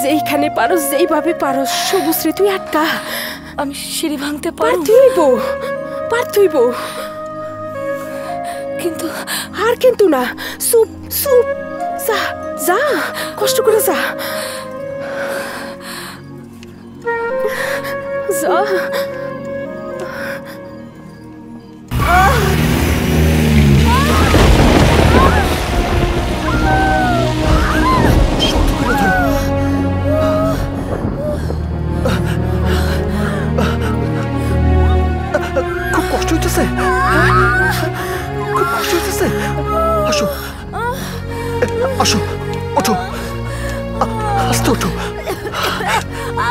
যেইখানে পারো যেইভাবে পারো সবুজ রে তুই আটকা। আমি সিঁড়ি ভাঙতে পারব, পারতুইব, কিন্তু আর কিন্তু না, সুপ সুপ, যা যা, কষ্ট করে যা যা। খুব কষ্ট হইতেছে, খুব কষ্ট হইতেছে। আসো আসো, ওঠো, আস্তে ওঠো,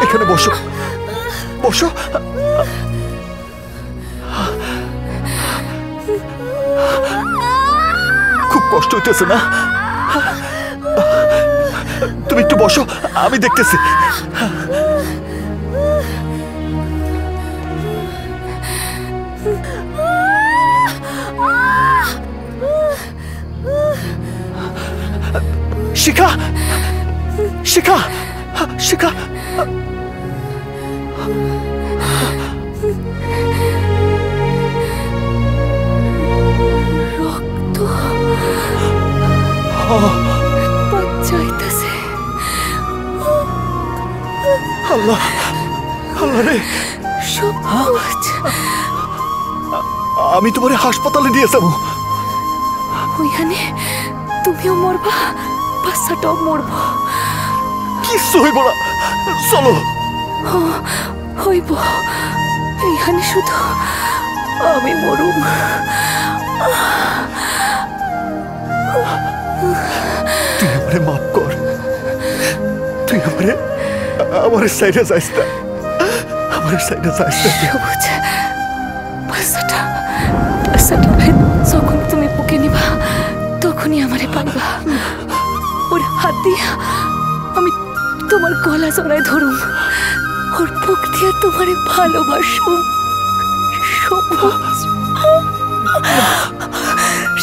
এখানে বসো বসো। খুব কষ্ট হইতেছে না? তুমি একটু বসো, আমি দেখতেছি। শিখা, শিখা, শিখা, রক্ত বাঁচাইতেছে। আল্লাহ, আল্লাহ রে, সবুজ, আমি তোমার হাসপাতালে নিয়ে যাবো। ওইখানে তুমিও মরবা, বাচ্চাটাও মরব। কিচ্ছু হইব না, চলো। হইব, এইখানে শুধু আমি মরুম। তুই আমারে মাফ কর, তুই আমার সাইডে যাইস না, আমার সাইডে যাইস না। সবুজ, বাচ্চাটা যখন তুমি বুকে নিবা তখনই আমারে পাইবা। ওর হাত দিয়া আমি তোমার গলা জড়ায় ধরুম, ওর বুক দিয়া তোমারে ভালোবাসুম। সবুজ,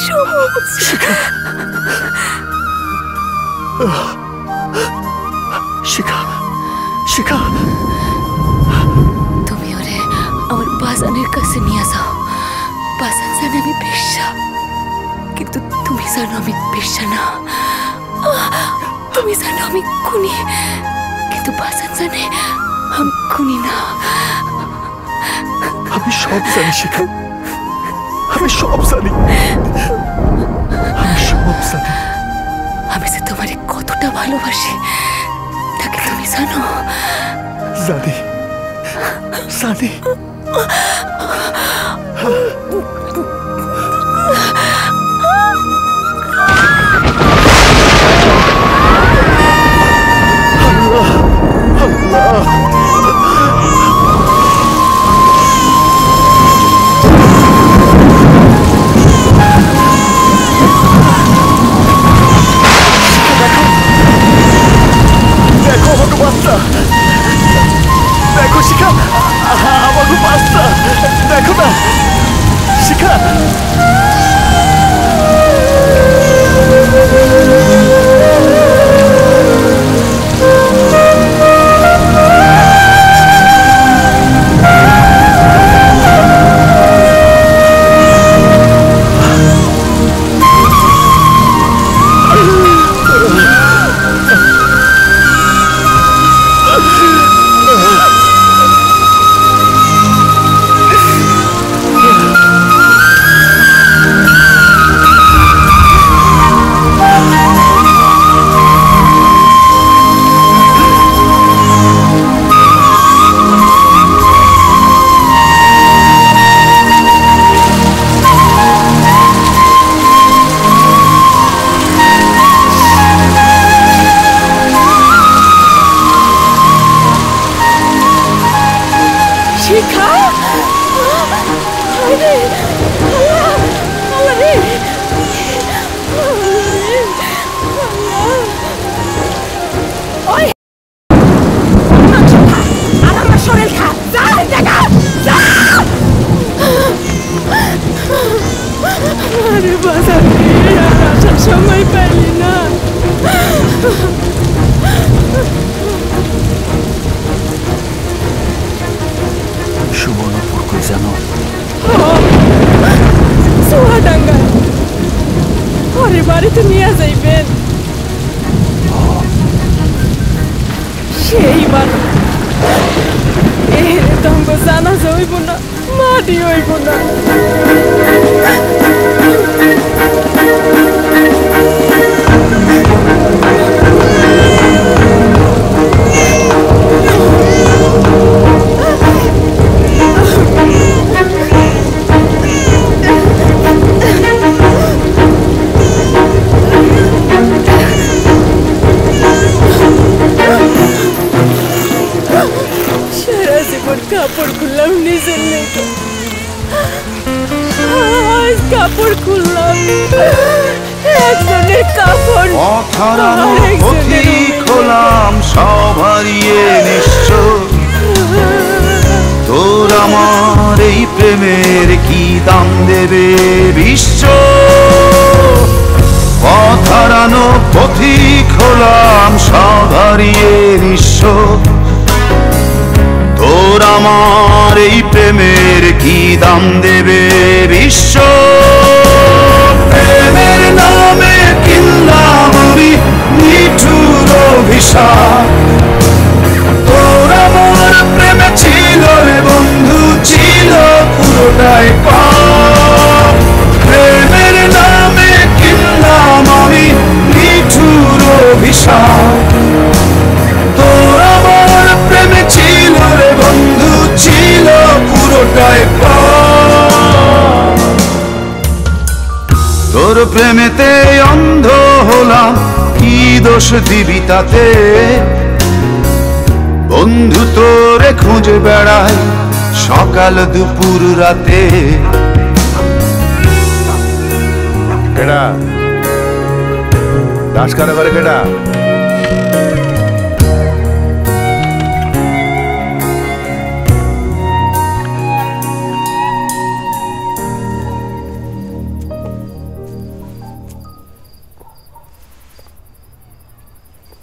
সবুজ, শিখা, শিখা, তুমি ওরে আমার বাজানের কাছে নিয়ে যাও। বাজান জানে আমি বেশ্যা, কিন্তু তুমি জানো আমি বেশ্যা না। তুমি জানো আমি খুনি, কিন্তু বাজান জানে আমি খুনি না। আমি সব জানি শিখা, আমি সব জানি, আমি সব জানি। আমি যে তোমারে কতটা ভালোবাসি তাকে তুমি জানো? জানি, জানি। দেখো আমাকে বাচ্চা, দেখো শিখা, আমাকে বাচ্চা, দেখো না শিখা। সময় পাইলি না সুবর্ণপুর কই জানো? চুয়াডাঙ্গা ঘরে বাড়িতে নিয়ে যাইবেন সেই বাড়ি এর দঙ্গ জানা যাইব না মাটি হইব না সারা জীবন কাপড় খুললাম নিজের লেগে আজ কাপড় খুললাম একজনের কাপড় খোলাম সব হারিয়ে নিশ্চয় তোর আমার এই প্রেমের কি দাম দেবে বিশ্ব পথ হারানো পথিক হলাম সব হারিয়ে নিঃস্ব তোর আমার এই প্রেমের কি দাম দেবে বিশ্ব প্রেমের নামে কিনলাম আমি নিঠুর অভিশাপ তোর আমার প্রেমে ছিল রে বন্ধু ছিল পুরোটাই পাপ প্রেমের নামে কিনলাম আমি নিঠুর অভিশাপ তোর আমার প্রেমে ছিল রে বন্ধু ছিল পুরোটাই পাপ তোর প্রেমেতে অন্ধ হলাম কি দোষ দিবি তাতে বন্ধু তোরে খুঁজে বেড়াই সকাল দুপুর রাতে কেডা দাস কানে করে কেডা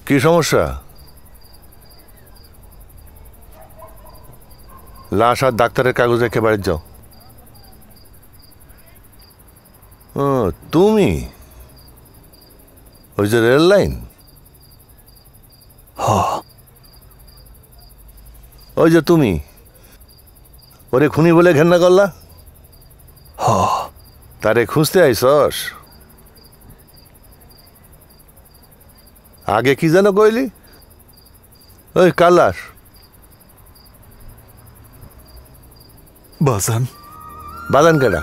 কি সমস্যা লাশ আর ডাক্তারের কাগজ রেখে বাড়ি যাও তুমি ওই যে রেল লাইন ওই যে তুমি ওরে খুনি বলে ঘেন্না করলা তারে খুঁজতে আইসস আগে কি যেন কইলি ওই কালার বাজান বাজান কেডা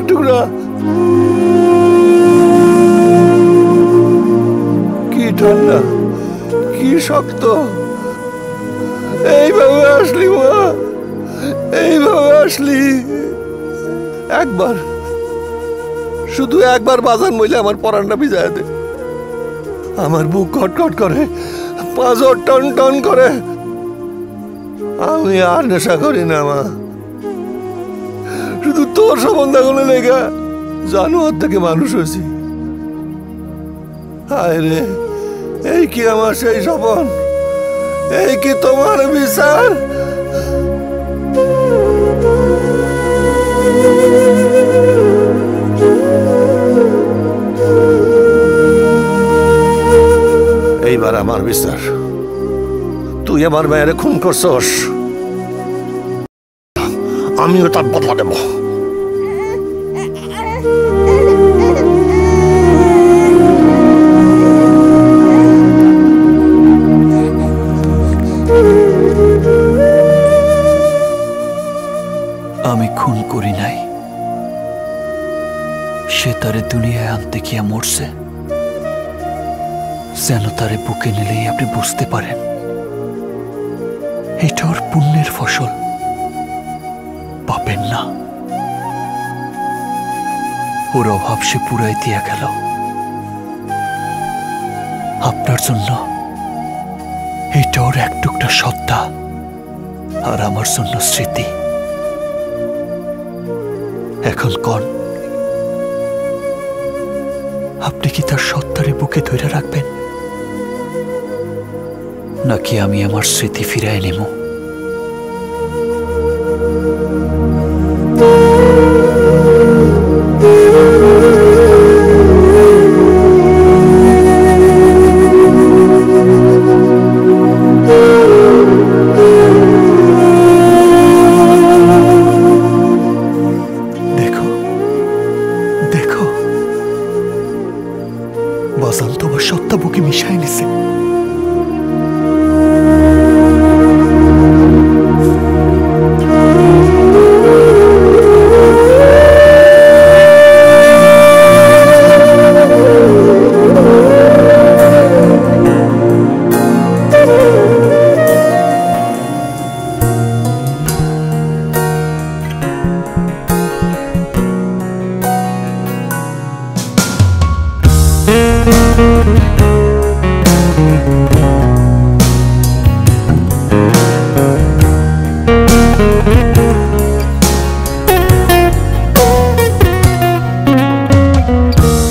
টুকরা কি ঠান্ডা কি শক্ত এইভাবে আসলি মা এইভাবে আসলি একবার শুধু একবার বাজার মইলে আমার পরানটা ভিজায় দে আমার বুক কটকট করে পাঁজর টন টন করে আমি আর নেশা করি না মা শুধু তোর সম্বন্ধে গুলো লেগা জানোয়ার থেকে মানুষ হয়েছি হায় রে এই কি আমার সেই স্বপন এই কি তোমার বিচার এইবার আমার বিচার তুই আমার মায়ের খুন করছস আমিও তার বদলা দেব। আমি খুন করি নাই, সে তারে দুনিয়ায় আনতে গিয়া মরছে, যেন তারে বুকে নিলেই আপনি বুঝতে পারেন এটা ওর পুণ্যের ফসল, পাবেন না। ওর অভাব সে পুরাই দিয়া গেল আপনার জন্য। এটা ওর এক টুকটা সত্তা, আর আমার জন্য স্মৃতি। এখন কন, আপনি কি তার সত্তারে বুকে ধরে রাখবেন, নাকি আমি আমার স্মৃতি ফিরায় নেব? দেখো দেখো, বাজান তোমার সত্তা বুকে মিশাই নিছে।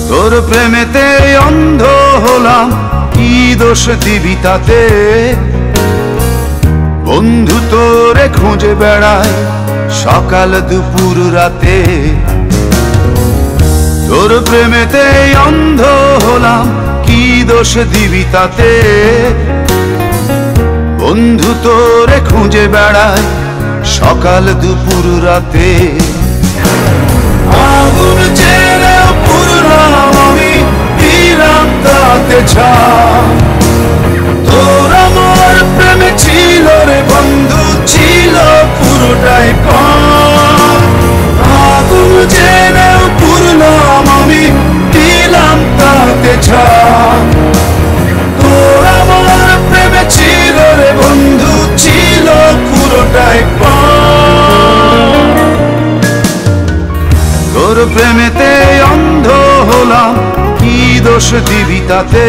তোর প্রেমেতে অন্ধ হলাম, কি দোষ দিবি তাতে? বন্ধু তোরে খুঁজে বেড়ায় সকাল দুপুর রাতে। তোর প্রেমেতে অন্ধ হলাম, কি দোষ দিবি তাতে? বন্ধু তোরে খুঁজে বেড়ায় সকাল দুপুর রাতে। আগুন জেলে পুরলাম আমি, দিলাম তাতে ছাপ। তোর আমার প্রেমে ছিল রে বন্ধু, ছিল পুরোটাই পাপ। আগুন জেলে পুরলাম আমি, দিলাম তাতে ছাপ। তোর আমার প্রেমে ছিল রে বন্ধু, ছিল পুরোটাই পাপ। তোর প্রেমেতে অন্ধ হলাম, কি দোষ দিবি তাতে?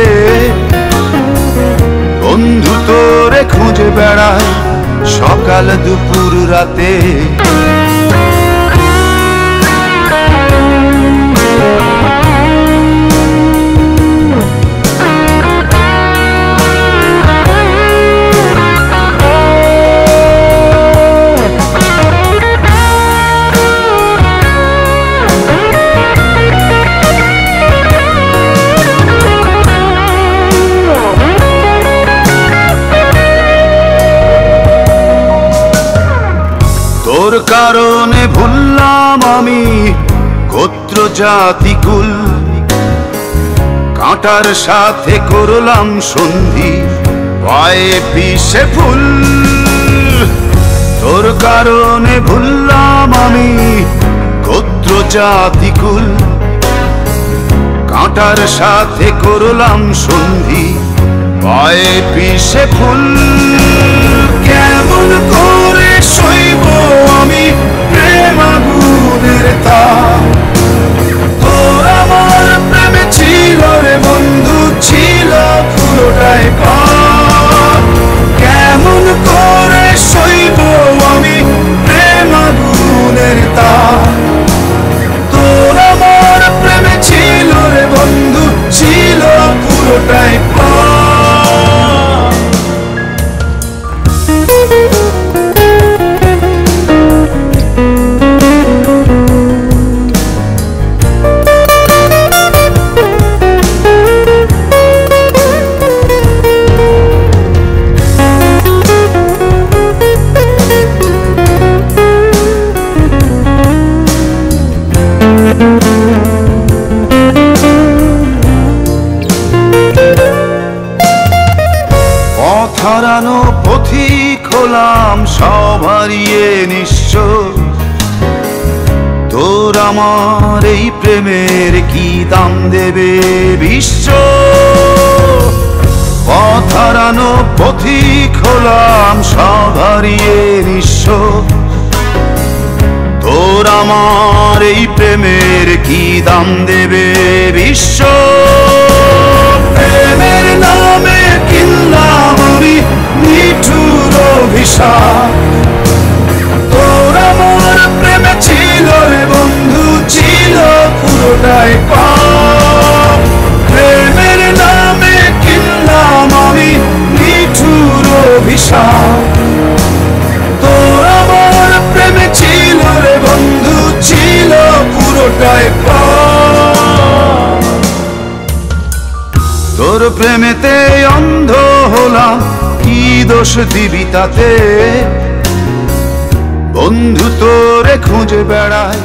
বন্ধু তোরে খুঁজে বেড়ায় সকাল দুপুর রাতে। তোর কারণে ভুললাম আমি গোত্র জাতি কুল, কাঁটার সাথে করলাম সন্ধি, পায়ে পিষে ফুল। তোর কারণে ভুললাম আমি গোত্র জাতি কুল, কাঁটার সাথে করলাম সন্ধি, পায়ে পিষে ফুল। কেমন করে সইব আমি প্রেম আগুনের তাপ? তোর আমার প্রেমে ছিল রে বন্ধু, ছিল পুরোটাই পাপ। কেমন করে সইব আমি প্রেম আগুনের তাপ? তোর আমার প্রেমে ছিল রে বন্ধু, ছিল পুরোটাই পাপ। সব হারিয়ে নিঃস্ব। তোর আমার এই প্রেমের কি দাম দেবে বিশ্ব? পথ হারানো পথিক হলাম সব হারিয়ে নিঃস্ব। তোর আমার এই প্রেমের কি দাম দেবে বিশ্ব? প্রেমের নামে কিনলাম আমি নিঠুর অভিশাপ। তোর আমার প্রেমে ছিল রে বন্ধু, ছিল পুরোটাই পাপ। প্রেমের নামে কিনলাম আমি নিঠুর অভিশাপ। তোর আমার প্রেমে ছিল রে বন্ধু, ছিল পুরোটাই পাপ। তোর প্রেমেতে অন্ধ হলাম, কি দোষ দিবি তাতে? বন্ধু তোরে খুঁজে বেড়ায়